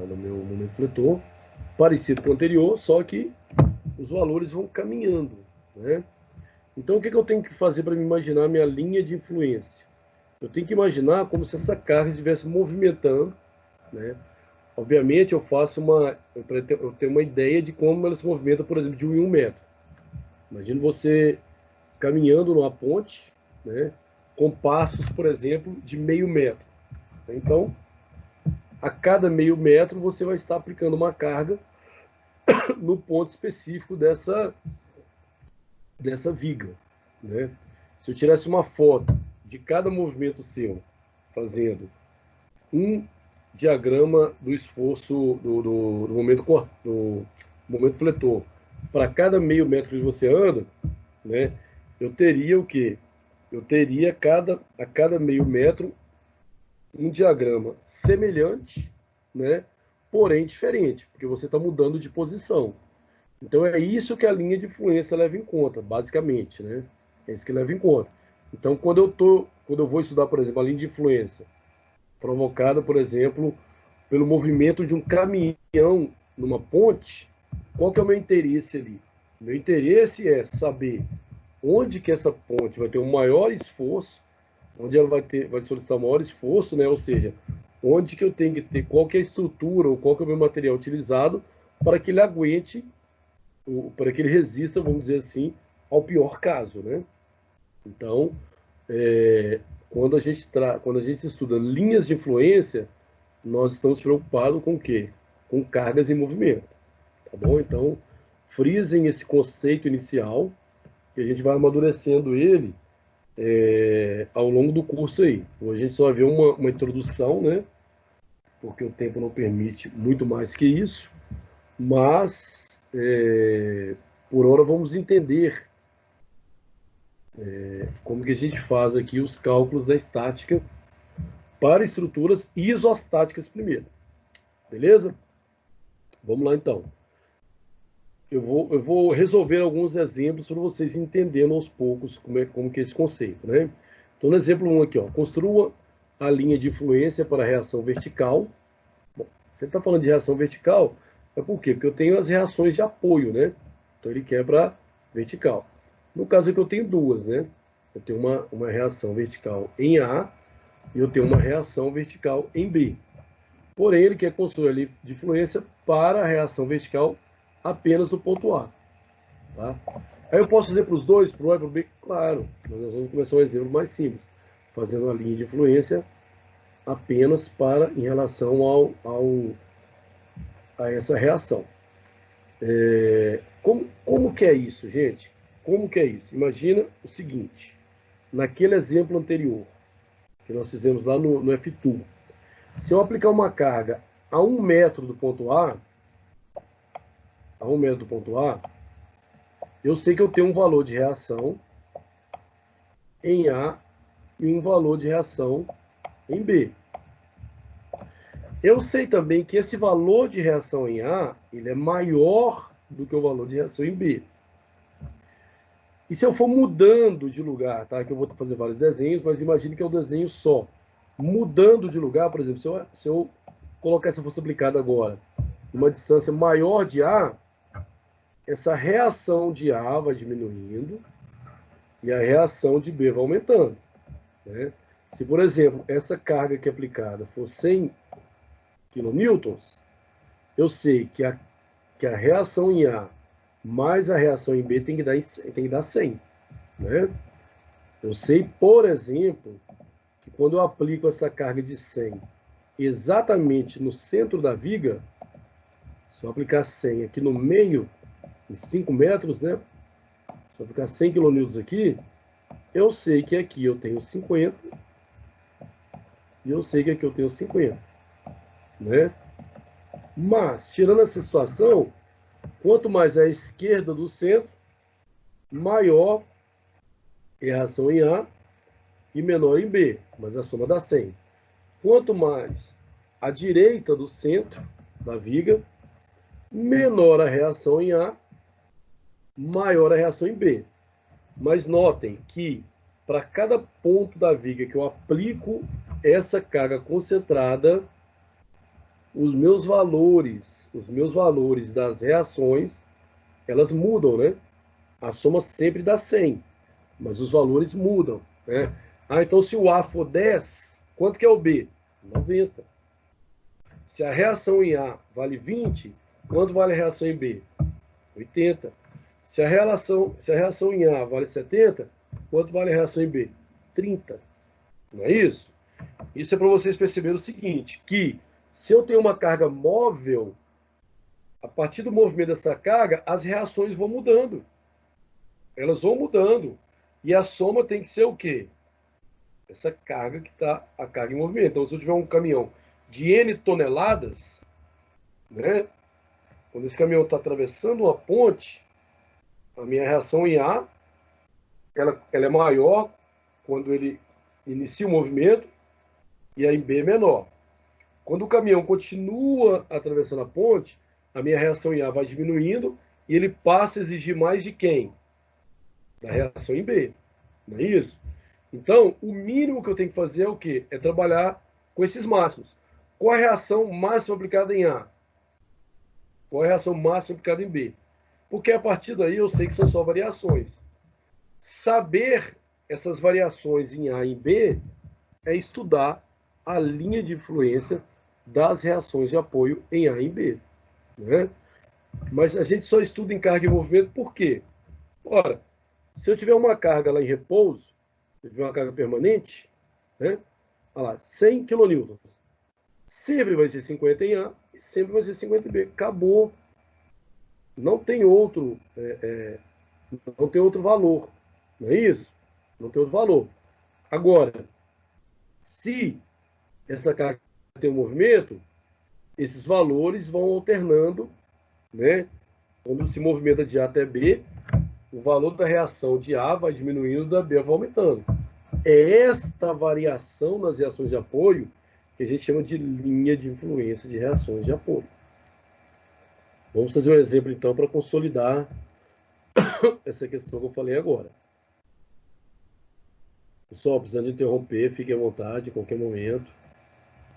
Speaker 1: no meu momento fletor, parecido com o anterior, só que os valores vão caminhando, né? Então, o que eu tenho que fazer para me imaginar a minha linha de influência? Eu tenho que imaginar como se essa carga estivesse movimentando, né? Obviamente, eu tenho uma ideia de como ela se movimenta, por exemplo, de 1 em 1 metro. Imagina você caminhando numa ponte, né? com passos, por exemplo, de meio metro. Então, a cada meio metro, você vai estar aplicando uma carga no ponto específico dessa viga, né? Se eu tirasse uma foto de cada movimento seu, fazendo um diagrama do esforço do momento fletor para cada meio metro que você anda, né? Eu teria o quê? Eu teria a cada meio metro um diagrama semelhante, né? Porém diferente, porque você está mudando de posição. Então é isso que a linha de influência leva em conta, basicamente, né? É isso que leva em conta. Então quando eu vou estudar, por exemplo, a linha de influência provocada, por exemplo, pelo movimento de um caminhão numa ponte, qual que é o meu interesse ali? Meu interesse é saber onde que essa ponte vai ter um maior esforço, onde ela vai solicitar um maior esforço, né? Ou seja, onde que eu tenho que ter, qual que é a estrutura ou qual que é o meu material utilizado para que ele aguente, para que ele resista, vamos dizer assim, ao pior caso, né? Então, quando a gente estuda linhas de influência, nós estamos preocupados com o quê? Com cargas em movimento, tá bom? Então, frisem esse conceito inicial, que a gente vai amadurecendo ele ao longo do curso aí. Hoje a gente só vai ver uma introdução, né? Porque o tempo não permite muito mais que isso, mas por hora vamos entender como que a gente faz aqui os cálculos da estática para estruturas isostáticas primeiro. Beleza? Vamos lá então. Eu vou resolver alguns exemplos para vocês entenderem aos poucos como que é esse conceito, né? Então, no exemplo 1 aqui, ó, construa a linha de influência para a reação vertical. Bom, se ele está falando de reação vertical, é por quê? Porque eu tenho as reações de apoio, né? Então, ele quer para vertical. No caso aqui, eu tenho duas, né? Eu tenho uma reação vertical em A e eu tenho uma reação vertical em B. Porém, ele quer construir a linha de influência para a reação vertical apenas no ponto A. Tá? Aí eu posso fazer para os dois, para o A e para o B? Claro, mas nós vamos começar um exemplo mais simples, fazendo a linha de influência apenas em relação a essa reação. Como que é isso, gente? Como que é isso? Imagina o seguinte, naquele exemplo anterior, que nós fizemos lá no F2, se eu aplicar uma carga a 1 metro do ponto A, eu sei que eu tenho um valor de reação em A e um valor de reação em B. Eu sei também que esse valor de reação em A, ele é maior do que o valor de reação em B. E se eu for mudando de lugar, tá? Que eu vou fazer vários desenhos, mas imagine que é um desenho só. Mudando de lugar, por exemplo, se eu colocar essa força aplicada agora numa distância maior de A, essa reação de A vai diminuindo e a reação de B vai aumentando, né? Se, por exemplo, essa carga aqui aplicada for 100 kN, eu sei que a reação em A mais a reação em B tem que dar 100, né? Eu sei, por exemplo, que quando eu aplico essa carga de 100 exatamente no centro da viga, se eu aplicar 100 aqui no meio, em 5 metros, né? Se eu aplicar 100 kN aqui, eu sei que aqui eu tenho 50 e eu sei que aqui eu tenho 50, né? Mas, tirando essa situação, quanto mais à esquerda do centro, maior é a reação em A e menor em B, mas a soma dá 100. Quanto mais à direita do centro da viga, menor a reação em A, maior a reação em B. Mas notem que para cada ponto da viga que eu aplico essa carga concentrada, os meus valores das reações, elas mudam, né? A soma sempre dá 100, mas os valores mudam, né? Então se o A for 10, quanto que é o B? 90. Se a reação em A vale 20, quanto vale a reação em B? 80. Se a reação em A vale 70, quanto vale a reação em B? 30. Não é isso? Isso é para vocês perceberem o seguinte, que se eu tenho uma carga móvel, a partir do movimento dessa carga, as reações vão mudando. Elas vão mudando. E a soma tem que ser o quê? Essa carga que está a carga em movimento. Então, se eu tiver um caminhão de N toneladas, né? Quando esse caminhão está atravessando uma ponte, a minha reação em A, ela é maior quando ele inicia o movimento e a em B é menor. Quando o caminhão continua atravessando a ponte, a minha reação em A vai diminuindo e ele passa a exigir mais de quem? Da reação em B. Não é isso? Então, o mínimo que eu tenho que fazer é o quê? É trabalhar com esses máximos. Qual a reação máxima aplicada em A? Qual a reação máxima aplicada em B? Porque a partir daí eu sei que são só variações. Saber essas variações em A e em B é estudar a linha de influência das reações de apoio em A e em B. Né? Mas a gente só estuda em carga e movimento por quê? Ora, se eu tiver uma carga lá em repouso, se eu tiver uma carga permanente, né? Olha lá, 100 kN. Sempre vai ser 50 em A e sempre vai ser 50 em B. Acabou. Não tem outro, não tem outro valor. Não é isso? Não tem outro valor. Agora, se essa carga tem um movimento, esses valores vão alternando, né? Quando se movimenta de A até B, o valor da reação de A vai diminuindo, da B vai aumentando. É esta variação nas reações de apoio que a gente chama de linha de influência de reações de apoio. Vamos fazer um exemplo, então, para consolidar essa questão que eu falei agora. Pessoal, precisando interromper, fiquem à vontade, a qualquer momento.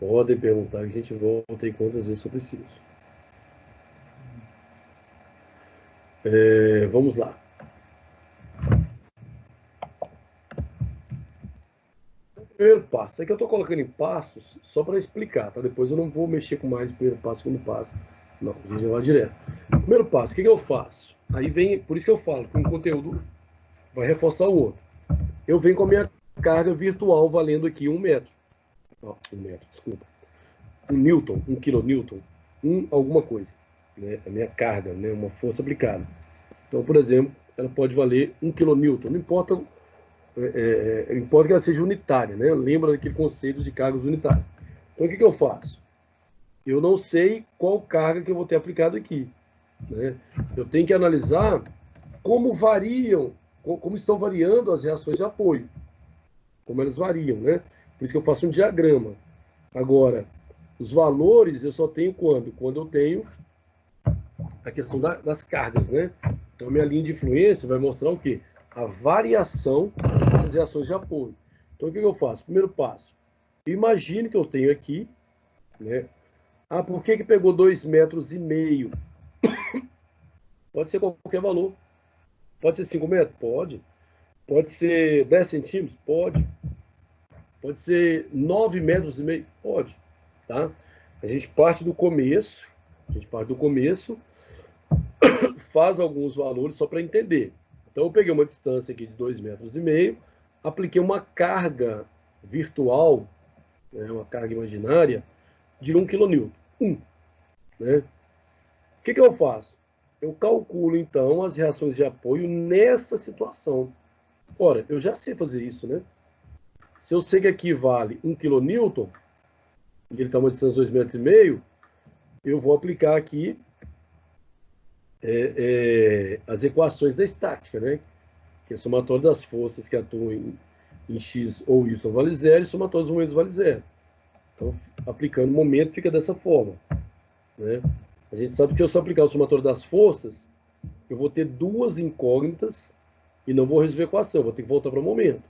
Speaker 1: Podem perguntar, que a gente volta em quantas vezes eu preciso. Vamos lá. Primeiro passo. É que eu estou colocando em passos só para explicar, tá? Depois eu não vou mexer com mais primeiro passo, segundo passo. Não, a gente já vai direto. Primeiro passo, o que eu faço? Aí vem, por isso que eu falo que um conteúdo vai reforçar o outro. Eu venho com a minha carga virtual valendo aqui 1 metro. Ó, 1 metro, desculpa. 1 newton, 1 kilonewton, alguma coisa. Né? A minha carga, né? Uma força aplicada. Então, por exemplo, ela pode valer 1 kilonewton. Não importa, importa que ela seja unitária, né? Lembra daquele conceito de cargas unitárias. Então, o que eu faço? Eu não sei qual carga que eu vou ter aplicado aqui. Né? Eu tenho que analisar como variam, como estão variando as reações de apoio. Como elas variam, né? Por isso que eu faço um diagrama. Agora, os valores eu só tenho quando? Quando eu tenho a questão das cargas, né? Então, a minha linha de influência vai mostrar o quê? A variação dessas reações de apoio. Então, o que eu faço? Primeiro passo. Imagine que eu tenho aqui, né? Ah, por que pegou 2,5 metros? Pode ser qualquer valor. Pode ser 5 metros? Pode. Pode ser 10 centímetros? Pode. Pode ser 9,5 metros? Pode. Tá? A gente parte do começo. Faz alguns valores só para entender. Então, eu peguei uma distância aqui de 2,5 metros, apliquei uma carga virtual, né, uma carga imaginária, de 1 kN. Né? O que eu faço? Eu calculo, então, as reações de apoio nessa situação. Ora, eu já sei fazer isso, né? Se eu sei que aqui vale 1 kN, e ele está uma distância de 2,5 metros, eu vou aplicar aqui as equações da estática, né? Que é o somatório das forças que atuam em X ou Y vale zero, e somatório dos momentos vale zero. Então, aplicando o momento, fica dessa forma. Né? A gente sabe que se eu só aplicar o somatório das forças, eu vou ter duas incógnitas e não vou resolver a equação, vou ter que voltar para o momento.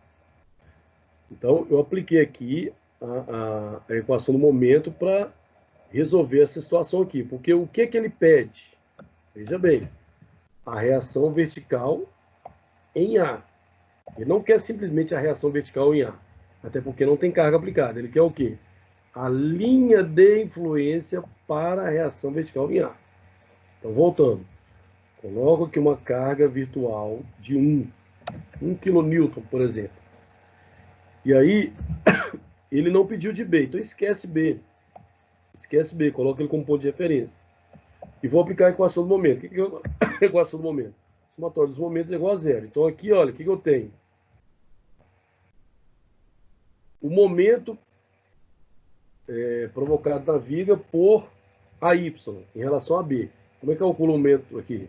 Speaker 1: Então, eu apliquei aqui a equação do momento para resolver essa situação aqui. Porque o que ele pede? Veja bem, a reação vertical em A. Ele não quer simplesmente a reação vertical em A, até porque não tem carga aplicada. Ele quer o quê? A linha de influência para a reação vertical em A. Então, voltando. Coloco aqui uma carga virtual de 1 kN, por exemplo. E aí, ele não pediu de B, então esquece B. Esquece B, coloca ele como ponto de referência. E vou aplicar a equação do momento. O que é a equação do momento? O somatório dos momentos é igual a zero. Então aqui, olha, o que eu tenho? O momento provocado na viga por AY em relação a B. Como é que eu calculo o momento aqui?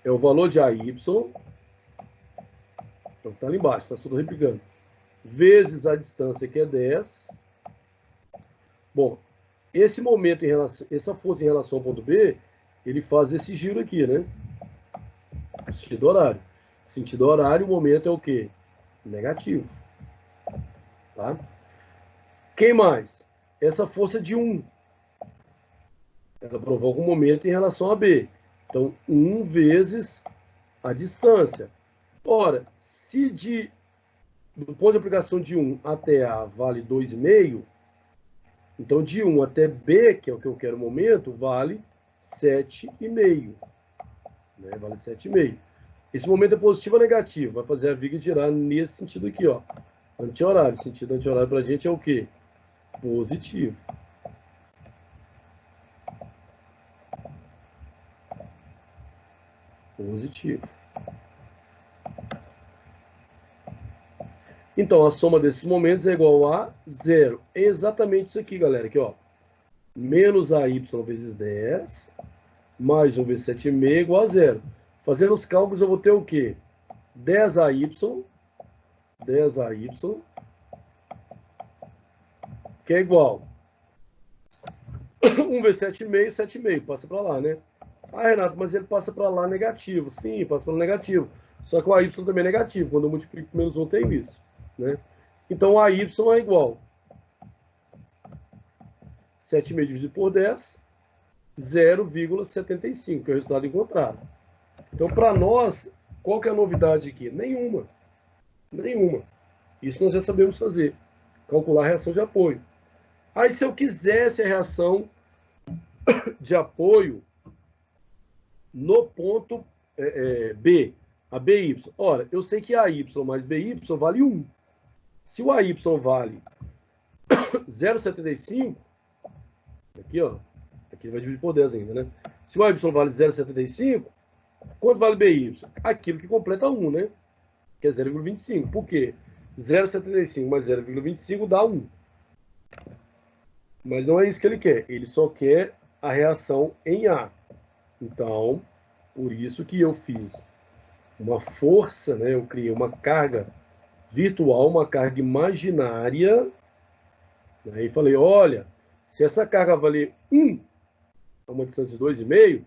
Speaker 1: É o valor de AY, então está ali embaixo, está tudo replicando, vezes a distância, que é 10. Bom, esse momento, essa força em relação ao ponto B, ele faz esse giro aqui, né? Sentido horário. Sentido horário, o momento é o quê? Negativo. Tá? Quem mais? Essa força de 1. Ela provoca um momento em relação a B. Então, 1 vezes a distância. Ora, se do ponto de aplicação de 1 até A vale 2,5, então de 1 até B, que é o que eu quero no momento, vale 7,5. Né? Vale 7,5. Esse momento é positivo ou negativo? Vai fazer a viga girar nesse sentido aqui, ó. Anti-horário. O sentido anti-horário para a gente é o quê? Positivo. Positivo. Então, a soma desses momentos é igual a 0. É exatamente isso aqui, galera. Aqui, ó. Menos AY vezes 10, mais 1 vezes 7,5 igual a 0. Fazendo os cálculos, eu vou ter o quê? 10AY, que é igual 1 vezes 7,5, 7,5. Passa para lá, né? Ah, Renato, mas ele passa para lá negativo. Sim, passa para lá negativo. Só que o AY também é negativo. Quando eu multiplico por menos 1, tem isso. Né? Então, o AY é igual 7,5 dividido por 10, 0,75, que é o resultado encontrado. Então, para nós, qual que é a novidade aqui? Nenhuma. Nenhuma. Isso nós já sabemos fazer. Calcular a reação de apoio. Aí, se eu quisesse a reação de apoio no ponto B, a BY. Ora, eu sei que AY mais BY vale 1. Se o AY vale 0,75, aqui, ó, aqui vai dividir por 10 ainda, né? Se o AY vale 0,75, quanto vale BY? Aquilo que completa 1, né? Que é 0,25. Por quê? 0,75 mais 0,25 dá 1. Mas não é isso que ele quer. Ele só quer a reação em A. Então, por isso que eu fiz uma força, né? Eu criei uma carga virtual, uma carga imaginária, né? E falei, olha, se essa carga valer 1 a uma distância de 2,5,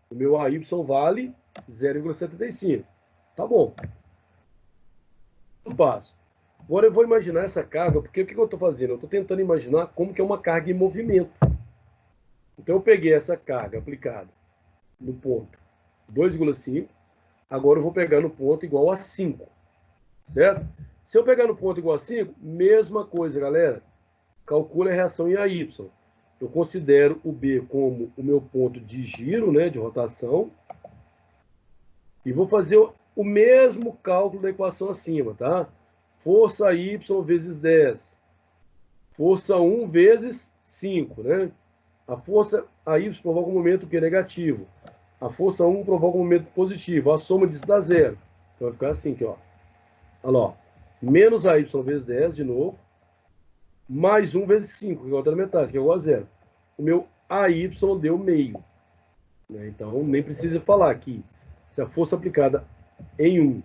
Speaker 1: o meu AY vale 0,75. Tá bom. Eu passo. Agora eu vou imaginar essa carga, porque o que eu estou fazendo? Eu estou tentando imaginar como que é uma carga em movimento. Então eu peguei essa carga aplicada no ponto 2,5, agora eu vou pegar no ponto igual a 5, certo? Se eu pegar no ponto igual a 5, mesma coisa, galera. Calcule a reação em AY. Eu considero o B como o meu ponto de giro, né, de rotação, e vou fazer o mesmo cálculo da equação acima, tá? Força Y vezes 10. Força 1 vezes 5, né? A força AY provoca um momento que é negativo. A força 1 provoca um momento positivo. A soma disso dá 0. Então vai ficar assim aqui, ó. Olha lá, ó. Menos AY vezes 10, de novo. Mais 1 vezes 5, que é igual a metade, que é igual a 0. O meu AY deu meio. Né? Então, nem precisa falar aqui. Se a força aplicada em 1,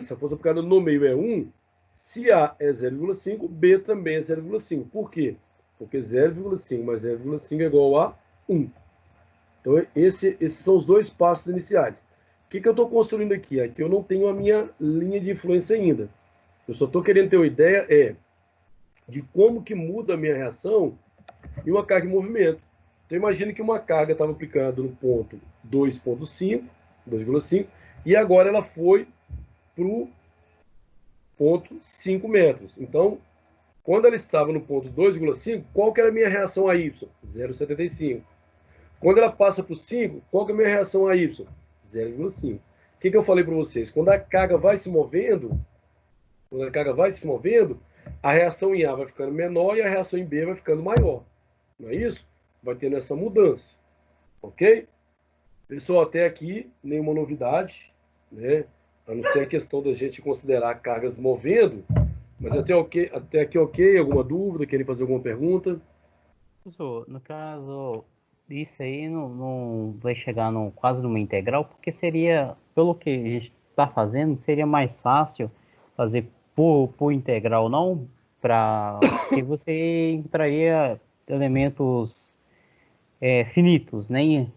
Speaker 1: se a força aplicada no meio é 1, se A é 0,5, B também é 0,5. Por quê? Porque 0,5 mais 0,5 é igual a 1. Então, esses são os dois passos iniciais. O que eu estou construindo aqui? Aqui eu não tenho a minha linha de influência ainda. Eu só estou querendo ter uma ideia de como que muda a minha reação em uma carga em movimento. Então, imagine que uma carga estava aplicada no ponto 2,5, e agora ela foi para o ponto 5 metros. Então, quando ela estava no ponto 2,5, qual que era a minha reação a Y? 0,75. Quando ela passa para o 5, qual que é a minha reação a Y? 0,5. O que eu falei para vocês? Quando a carga vai se movendo, Quando a carga vai se movendo, a reação em A vai ficando menor e a reação em B vai ficando maior. Não é isso? Vai tendo essa mudança. Ok? Pessoal, até aqui, nenhuma novidade, né? A não ser a questão da gente considerar cargas movendo, mas até aqui ok, alguma dúvida, querem fazer alguma pergunta?
Speaker 2: Professor, no caso, isso aí não vai chegar quase numa integral, porque seria, pelo que a gente está fazendo, seria mais fácil fazer por integral, não para que você entraria elementos finitos, né?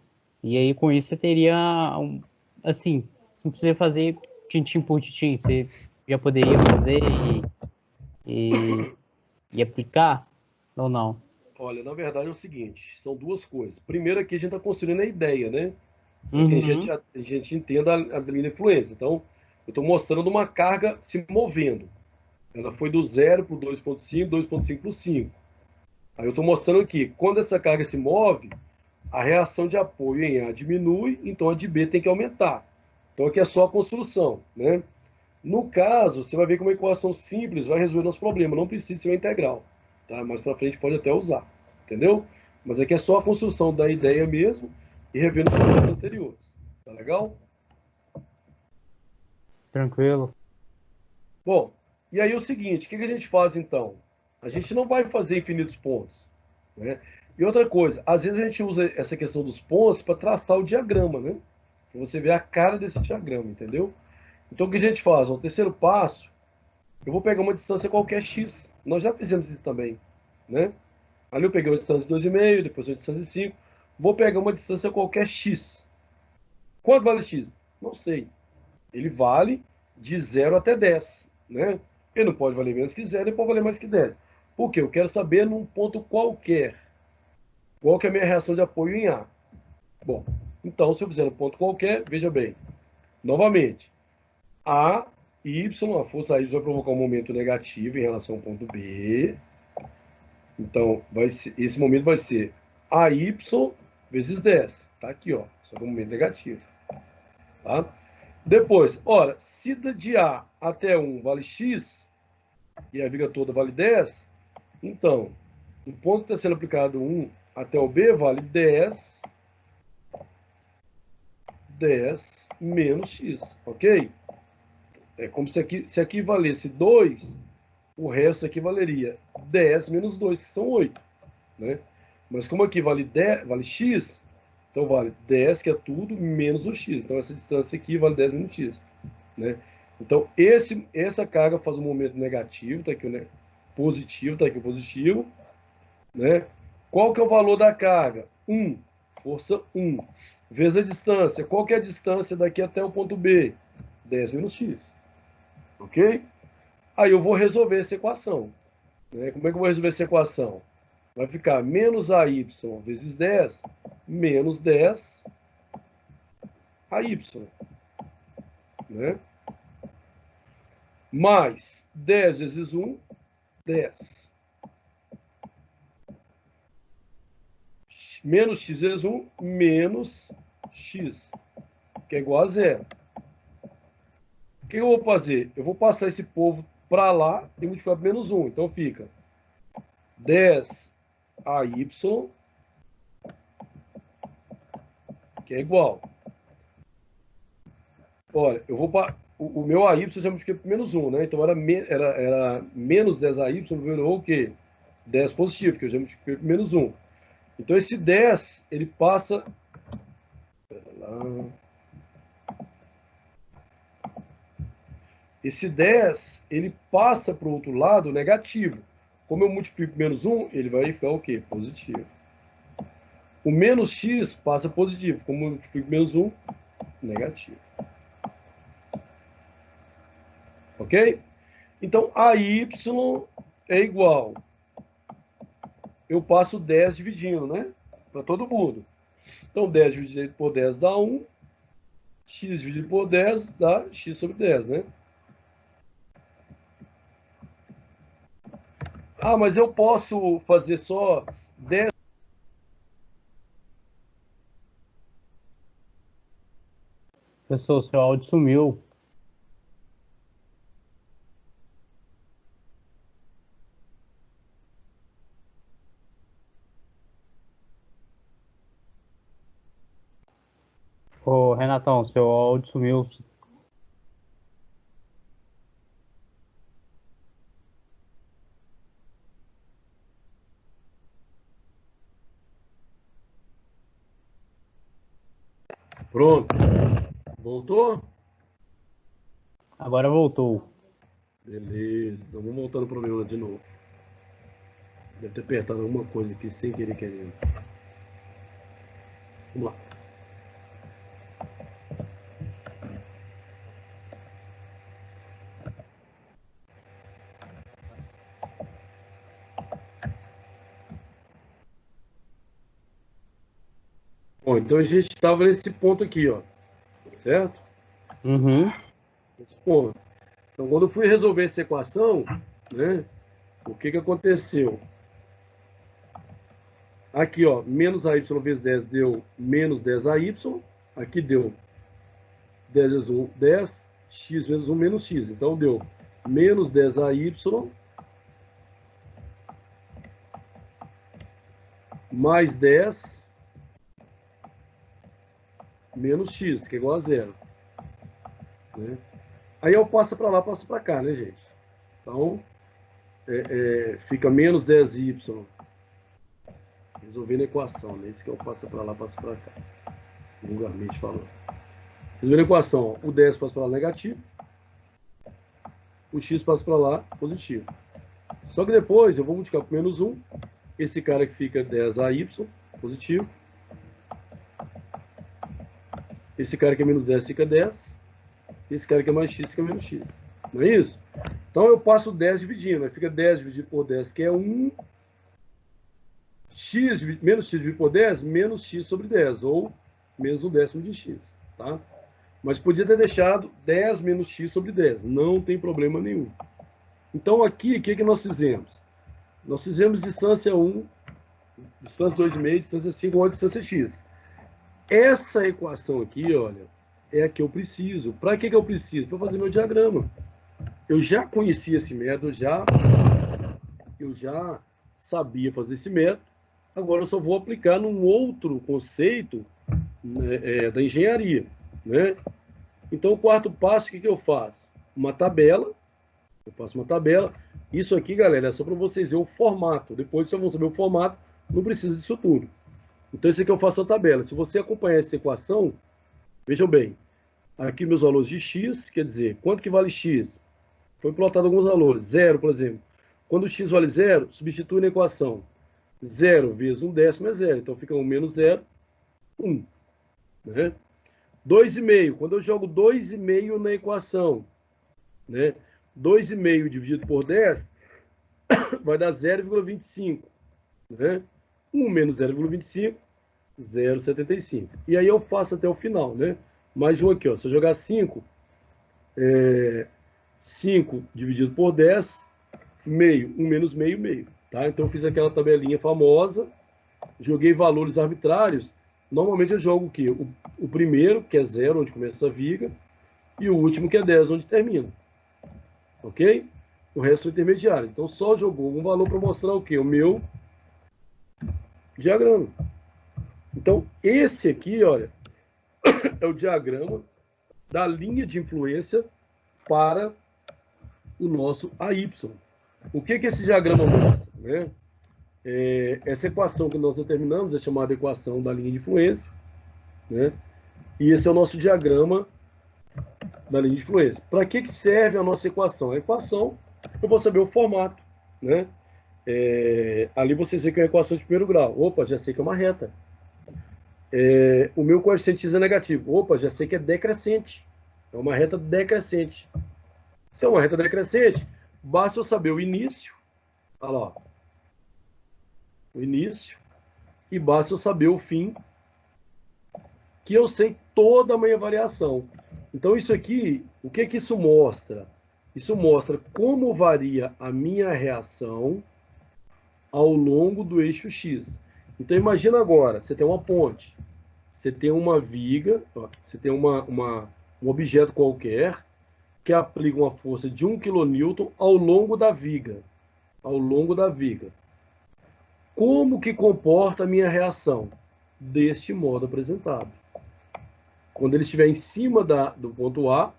Speaker 2: E aí com isso você teria, assim, não precisa fazer tintim por tintim, você já poderia fazer e, e aplicar ou não?
Speaker 1: Olha, na verdade é o seguinte, são duas coisas. Primeiro aqui a gente está construindo a ideia, né? Para que
Speaker 2: Uhum.
Speaker 1: a gente entenda a linha de influência. Então, eu estou mostrando uma carga se movendo. Ela foi do 0 para o 2,5, 2,5 para o 5. Aí eu estou mostrando que quando essa carga se move, a reação de apoio em A diminui, então a de B tem que aumentar. Então aqui é só a construção, né? No caso, você vai ver que uma equação simples vai resolver nosso problema, não precisa ser uma integral, tá? Mais para frente pode até usar, entendeu? Mas aqui é só a construção da ideia mesmo e revendo os projetos anteriores, tá legal?
Speaker 2: Tranquilo.
Speaker 1: Bom, e aí é o seguinte, o que a gente faz então? A gente não vai fazer infinitos pontos, né? E outra coisa, às vezes a gente usa essa questão dos pontos para traçar o diagrama, né? Para você ver a cara desse diagrama, entendeu? Então o que a gente faz? O terceiro passo, eu vou pegar uma distância qualquer x. Nós já fizemos isso também, né? Ali eu peguei uma distância de 2,5, depois uma distância de 5. Vou pegar uma distância qualquer x. Quanto vale x? Não sei. Ele vale de 0 até 10, né? Ele não pode valer menos que 0, nem pode valer mais que 10. Por quê? Eu quero saber num ponto qualquer qual que é a minha reação de apoio em A. Bom, então se eu fizer um ponto qualquer, veja bem, novamente, A, Y, a força Y vai provocar um momento negativo em relação ao ponto B. Então, esse momento vai ser AY vezes 10. Tá aqui, ó. Só que um momento negativo. Tá? Depois, ora, se de A até 1 vale X, e a viga toda vale 10, então, o ponto que está sendo aplicado 1 até o B vale 10, 10 menos X, ok? É como se aqui valesse 2, o resto aqui valeria 10 menos 2, que são 8, né? Mas como aqui vale, 10, vale x, então vale 10, que é tudo, menos o x. Então essa distância aqui vale 10 menos x, né? Então essa carga faz um momento negativo, está aqui o positivo, está aqui o positivo, né? Qual que é o valor da carga? 1, força 1, vezes a distância. Qual que é a distância daqui até o ponto B? 10 menos x, ok? Aí eu vou resolver essa equação, né? Como é que eu vou resolver essa equação? Vai ficar menos AY vezes 10, menos 10 AY, né? Mais 10 vezes 1, 10. Menos x vezes 1, menos x, que é igual a zero. O que eu vou fazer? Eu vou passar esse povo para lá e multiplicar por menos 1. Então fica 10 AY, que é igual. Olha, eu vou para o meu AY já multipliquei por menos 1, né? Então era menos 10 AY, virou o quê? 10 positivo, que eu já multipliquei por menos 1. Então esse 10, ele passa... Esse 10, ele passa para o outro lado negativo. Como eu multiplico por menos 1, ele vai ficar o quê? Positivo. O menos x passa positivo. Como eu multiplico por menos 1, negativo. Ok? Então, AY é igual. Eu passo 10 dividindo, né? Para todo mundo. Então, 10 dividido por 10 dá 1. X dividido por 10 dá x sobre 10, né? Ah, mas eu posso fazer só 10.
Speaker 2: Pessoal, seu áudio sumiu. Ô, Renatão, seu áudio sumiu.
Speaker 1: Pronto. Voltou?
Speaker 2: Agora voltou.
Speaker 1: Beleza. Então vamos voltar no problema de novo. Deve ter apertado alguma coisa aqui sem querer querendo. Vamos lá. Bom, então a gente estava nesse ponto aqui, ó. Certo?
Speaker 2: Uhum.
Speaker 1: Esse ponto. Então, quando eu fui resolver essa equação, né? O que aconteceu? Aqui, ó, menos AY vezes 10 deu menos 10AY. Aqui deu 10 vezes 1, 10. X vezes 1 menos X. Então, deu menos 10AY mais 10 menos X, que é igual a zero. Né? Aí eu passo para lá, passo para cá, né, gente? Então, fica menos 10y. Resolvendo a equação, né? Esse que eu passo para lá, passo para cá. Vulgarmente falando. Resolvendo a equação, ó, o 10 passa para lá negativo. O x passa para lá positivo. Só que depois eu vou multiplicar por menos 1. Esse cara que fica 10AY, positivo. Esse cara que é menos 10 fica 10. Esse cara que é mais x fica menos x. Não é isso? Então eu passo 10 dividindo. Aí fica 10 dividido por 10, que é 1. Menos x dividido por 10, menos x sobre 10. Ou menos 1/10 de x. Tá? Mas podia ter deixado 10 menos x sobre 10. Não tem problema nenhum. Então aqui, o que nós fizemos? Nós fizemos distância 1, distância 2,5, distância 5, ou distância x. Essa equação aqui, olha, é a que eu preciso. Para que eu preciso? Para fazer meu diagrama. Eu já conhecia esse método, eu já sabia fazer esse método. Agora eu só vou aplicar num outro conceito, né, da engenharia. Né? Então, o quarto passo, o que eu faço? Uma tabela. Eu faço uma tabela. Isso aqui, galera, é só para vocês verem o formato. Depois, se eu vou saber o formato, não precisa disso tudo. Então, isso aqui eu faço a tabela. Se você acompanhar essa equação, vejam bem. Aqui meus valores de x, quer dizer, quanto que vale x? Foi plotado alguns valores. 0, por exemplo. Quando x vale 0, substitui na equação. 0 vezes 1/10 é 0. Então, fica 1 menos 0, 1. Né? 2,5. Quando eu jogo 2,5 na equação, né? 2,5 dividido por 10 vai dar 0,25. Né? 1 menos 0,25, 0,75. E aí eu faço até o final, né? Mais um aqui, ó. Se eu jogar 5, 5 dividido por 10, meio. 1 menos meio, meio. Tá? Então eu fiz aquela tabelinha famosa, joguei valores arbitrários. Normalmente eu jogo o quê? O primeiro, que é 0, onde começa a viga, e o último, que é 10, onde termina. Ok? O resto é intermediário. Então só jogou um valor para mostrar o quê? O meu diagrama. Então, esse aqui, olha, é o diagrama da linha de influência para o nosso AY. O que esse diagrama mostra? Né? Essa equação que nós determinamos é chamada equação da linha de influência. Né? E esse é o nosso diagrama da linha de influência. Para que serve a nossa equação? A equação, eu vou saber o formato. Né? Ali você vê que é uma equação de primeiro grau. Opa, já sei que é uma reta. O meu coeficiente x é negativo. Opa, já sei que é decrescente. É uma reta decrescente. Se é uma reta decrescente, basta eu saber o início. Olha lá. O início. E basta eu saber o fim. Que eu sei toda a minha variação. Então, isso aqui, o que isso mostra? Isso mostra como varia a minha reação ao longo do eixo X. Então, imagina agora, você tem uma ponte, você tem uma viga, você tem um objeto qualquer que aplica uma força de 1 kN ao longo da viga. Ao longo da viga. Como que comporta a minha reação? Deste modo apresentado. quando ele estiver em cima do ponto A,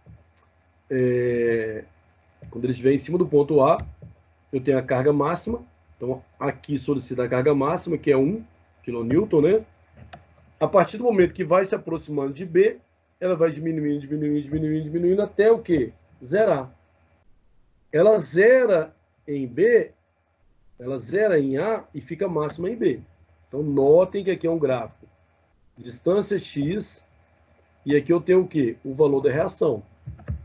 Speaker 1: quando ele estiver em cima do ponto A, eu tenho a carga máxima. Então, aqui solicita a carga máxima, que é 1 kN, né? A partir do momento que vai se aproximando de B, ela vai diminuindo, diminuindo, diminuindo, diminuindo, até o quê? Zerar. Ela zera em B, ela zera em A e fica máxima em B. Então, notem que aqui é um gráfico. Distância X, e aqui eu tenho o quê? O valor da reação.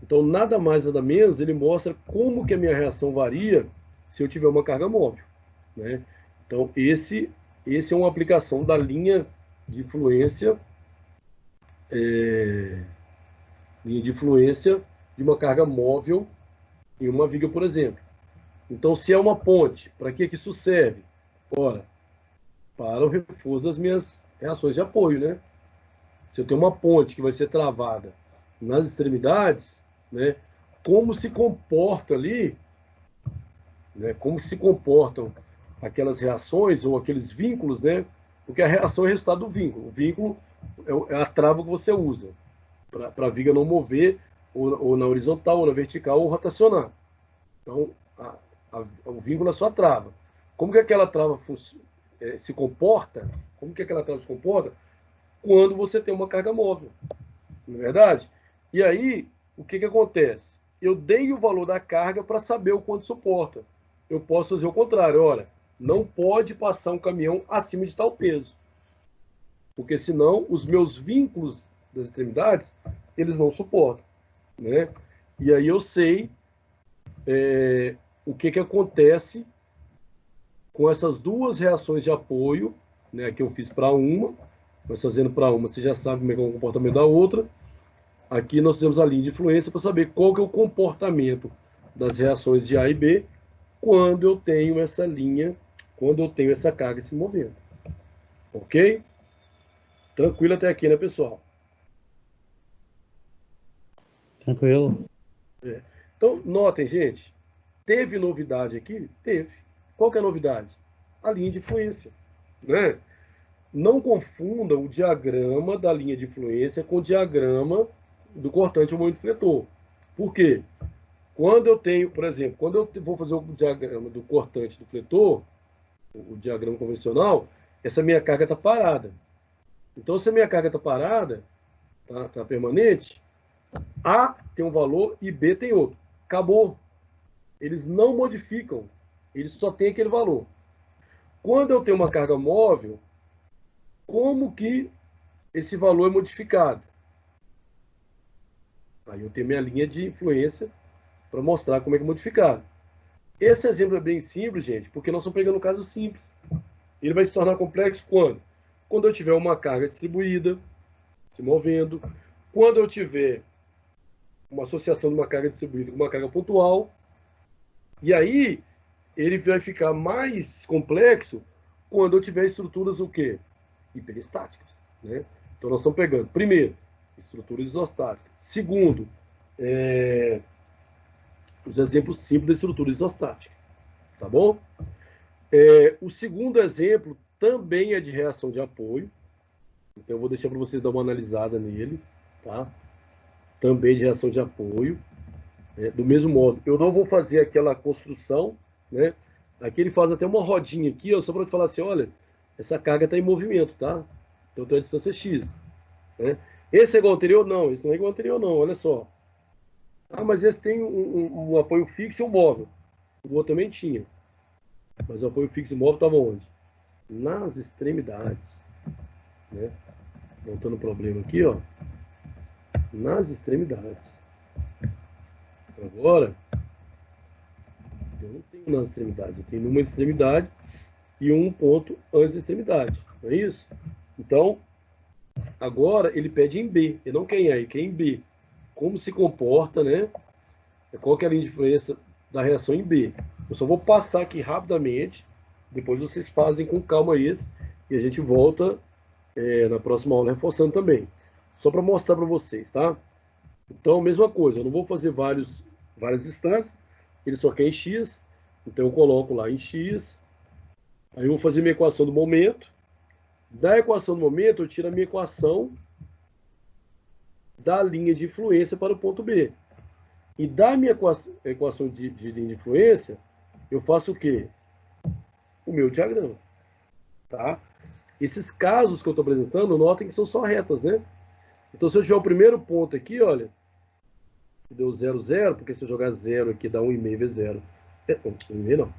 Speaker 1: Então, nada mais, nada menos, ele mostra como que a minha reação varia se eu tiver uma carga móvel, né? Então, esse é uma aplicação da linha de influência, de uma carga móvel em uma viga, por exemplo. Então, se é uma ponte, para que isso serve? Ora, para o reforço das minhas reações de apoio, né? Se eu tenho uma ponte que vai ser travada nas extremidades, né? Como se comporta ali, né? Como se comportam aquelas reações ou aqueles vínculos, né? Porque a reação é resultado do vínculo. O vínculo é a trava que você usa para a viga não mover ou na horizontal, ou na vertical, ou rotacionar. Então, o vínculo é a sua trava. Como que aquela trava se comporta? Como que aquela trava se comporta? Quando você tem uma carga móvel. Não é verdade? E aí, o que acontece? Eu dei o valor da carga para saber o quanto suporta. Eu posso fazer o contrário. Olha, não pode passar um caminhão acima de tal peso. Porque senão os meus vínculos das extremidades, eles não suportam, né? E aí eu sei o que acontece com essas duas reações de apoio, né, que eu fiz para uma, mas fazendo para uma, você já sabe como é que é o comportamento da outra. Aqui nós fizemos a linha de influência para saber qual que é o comportamento das reações de A e B quando eu tenho essa linha, quando eu tenho essa carga se movendo. Ok? Tranquilo até aqui, né, pessoal?
Speaker 2: Tranquilo.
Speaker 1: Então, notem, gente, teve novidade aqui? Teve. Qual que é a novidade? A linha de influência, né? Não confunda o diagrama da linha de influência com o diagrama do cortante ou movimento fletor. Por quê? Quando eu tenho, por exemplo, quando eu vou fazer o diagrama do cortante do fletor, o diagrama convencional, essa minha carga está parada. Então, se a minha carga está parada, tá permanente, A tem um valor e B tem outro. Acabou. Eles não modificam. Eles só têm aquele valor. Quando eu tenho uma carga móvel, como que esse valor é modificado? Aí eu tenho minha linha de influência para mostrar como é que é modificado. Esse exemplo é bem simples, gente, porque nós estamos pegando um caso simples. Ele vai se tornar complexo quando? Quando eu tiver uma carga distribuída, se movendo, quando eu tiver uma associação de uma carga distribuída com uma carga pontual, e aí ele vai ficar mais complexo quando eu tiver estruturas o quê? Hiperestáticas, né? Então nós estamos pegando, primeiro, estruturas isostáticas. Segundo, os exemplos simples da estrutura isostática, tá bom? O segundo exemplo também é de reação de apoio, então eu vou deixar para vocês dar uma analisada nele, tá? Também de reação de apoio, né? Do mesmo modo, eu não vou fazer aquela construção, né? Aqui ele faz até uma rodinha aqui, ó, só para falar assim, olha, essa carga está em movimento, tá? Então tem a distância X, né? Esse é igual ao anterior? Não, esse não é igual ao anterior não, olha só. Ah, mas esse tem um apoio fixo e um móvel. O outro também tinha. Mas o apoio fixo e móvel estava onde? Nas extremidades, né? Voltando o problema aqui, ó. Nas extremidades. Agora, eu não tenho nas extremidades. Eu tenho numa extremidade e um ponto antes da extremidade. Não é isso? Então, agora ele pede em B. Ele não quer em A, ele quer em B. Como se comporta, né? Qual que é a linha de influência da reação em B? Eu só vou passar aqui rapidamente, depois vocês fazem com calma isso, e a gente volta na próxima aula reforçando também. Só para mostrar para vocês, tá? Então, mesma coisa, eu não vou fazer várias instâncias, ele só quer em X, então eu coloco lá em X, aí eu vou fazer minha equação do momento. Da equação do momento, eu tiro a minha equação da linha de influência para o ponto B. E da minha equação de linha de influência, eu faço o quê? O meu diagrama. Tá? Esses casos que eu estou apresentando, notem que são só retas, né? Então, se eu tiver o primeiro ponto aqui, olha, deu 0, 0, porque se eu jogar 0 aqui dá 1,5 vezes 0. 1,5 não.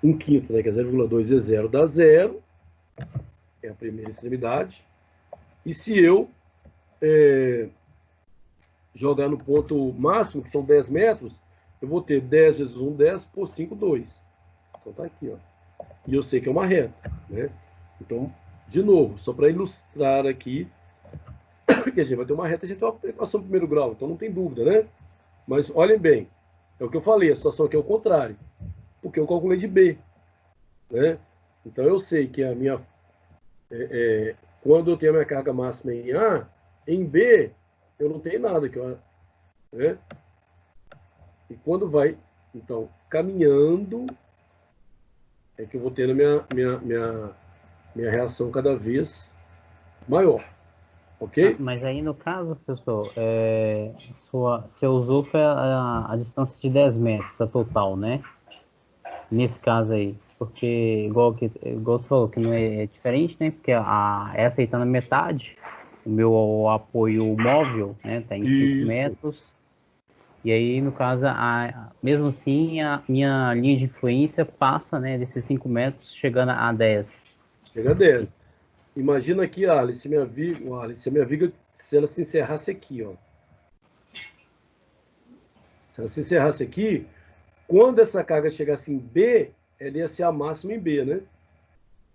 Speaker 1: 1/5, né? Que é 0,2 vezes 0 dá 0. É a primeira extremidade. E se eu jogar no ponto máximo, que são 10 metros, eu vou ter 10 vezes 1, 10, por 5, 2. Então tá aqui, ó. E eu sei que é uma reta, né? Então, de novo, só para ilustrar aqui, que a gente vai ter uma reta, a gente tem uma equação de primeiro grau, então não tem dúvida, né? Mas olhem bem, é o que eu falei, a situação aqui é o contrário, porque eu calculei de B, né? Então eu sei que a minha... quando eu tenho a minha carga máxima em A, em B, eu não tenho nada aqui, ó, né? E quando vai, então, caminhando, é que eu vou tendo minha reação cada vez maior. Ok?
Speaker 2: Mas aí, no caso, professor, você usou foi a distância de 10 metros, a total, né? Nesse caso aí. Porque, igual você falou, que não é diferente, né? Porque essa aí tá na metade. O meu apoio móvel, né? Tá em 5 metros. E aí, no caso, mesmo assim, a minha linha de influência passa, né? Desses 5 metros, chegando a 10.
Speaker 1: Chega a 10. Imagina aqui, Alice, se a minha viga, se ela se encerrasse aqui, ó. Se ela se encerrasse aqui, quando essa carga chegasse em B, ela ia ser a máxima em B, né?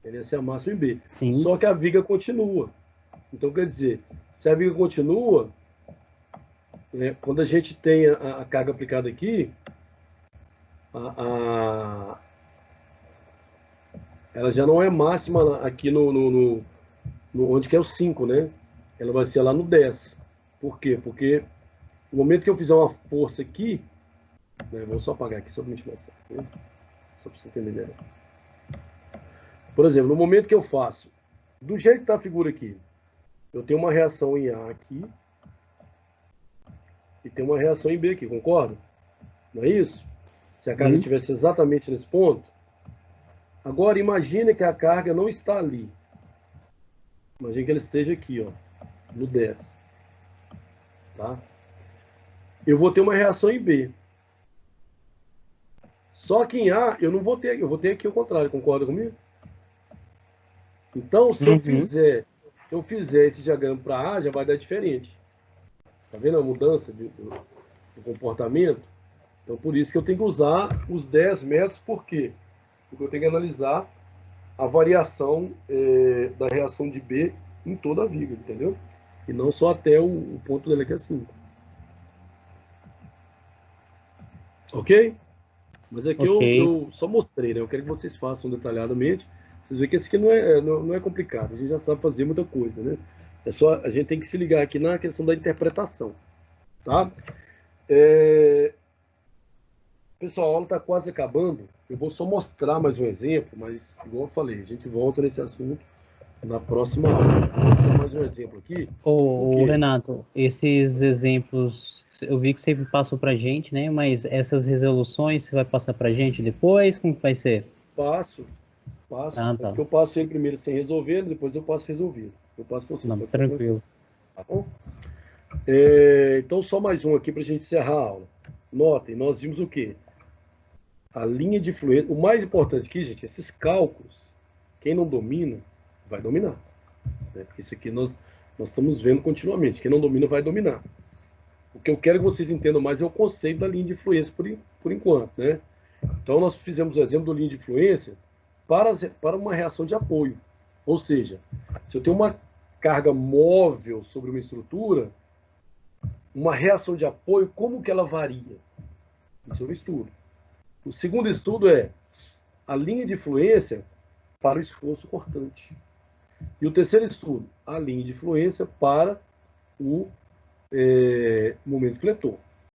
Speaker 1: Ela ia ser a máxima em B.
Speaker 2: Sim.
Speaker 1: Só que a viga continua. Então, quer dizer, se a viga continua, quando a gente tem a carga aplicada aqui, ela já não é máxima aqui no onde que é o 5, né? Ela vai ser lá no 10. Por quê? Porque no momento que eu fizer uma força aqui, né, vou só apagar aqui, só para me mostrar, né? Só para você entender melhor. Por exemplo, no momento que eu faço, do jeito que está a figura aqui, eu tenho uma reação em A aqui, e tem uma reação em B aqui, concorda? Não é isso? Se a carga estivesse exatamente nesse ponto. Agora, imagine que a carga não está ali. Imagine que ela esteja aqui, ó, no 10. Tá? Eu vou ter uma reação em B. Só que em A, eu não vou ter, eu vou ter aqui o contrário, concorda comigo? Então, se eu fizer esse diagrama para A, já vai dar diferente. Tá vendo a mudança do comportamento? Então, por isso que eu tenho que usar os 10 metros, por quê? Porque eu tenho que analisar a variação da reação de B em toda a viga, entendeu? E não só até o ponto dele que é 5. Ok? Mas aqui eu só mostrei, né? Eu quero que vocês façam detalhadamente. Vocês veem que esse aqui não é complicado. A gente já sabe fazer muita coisa, né? É só a gente tem que se ligar aqui na questão da interpretação. Tá? Pessoal, a aula está quase acabando. Eu vou só mostrar mais um exemplo, mas, igual eu falei, a gente volta nesse assunto na próxima aula. Vou mostrar mais um exemplo aqui.
Speaker 2: Renato, esses exemplos, eu vi que você passou para a gente, né? Mas essas resoluções você vai passar para a gente depois? Como que vai ser?
Speaker 1: Passo.
Speaker 2: Tá.
Speaker 1: Porque eu passo ele primeiro sem resolver, depois eu passo resolvido. Eu passo para vocês.
Speaker 2: Não, tranquilo.
Speaker 1: Tá bom? Então, só mais um aqui para a gente encerrar a aula. Notem, nós vimos o quê? A linha de fluência. O mais importante aqui, gente, esses cálculos, quem não domina, vai dominar. Né? Porque isso aqui nós estamos vendo continuamente. Quem não domina, vai dominar. O que eu quero que vocês entendam mais é o conceito da linha de fluência por enquanto. Né? Então, nós fizemos o exemplo da linha de fluência para uma reação de apoio. Ou seja, se eu tenho uma carga móvel sobre uma estrutura, uma reação de apoio, como que ela varia? Isso é um estudo. O segundo estudo é a linha de fluência para o esforço cortante. E o terceiro estudo, a linha de fluência para o momento fletor.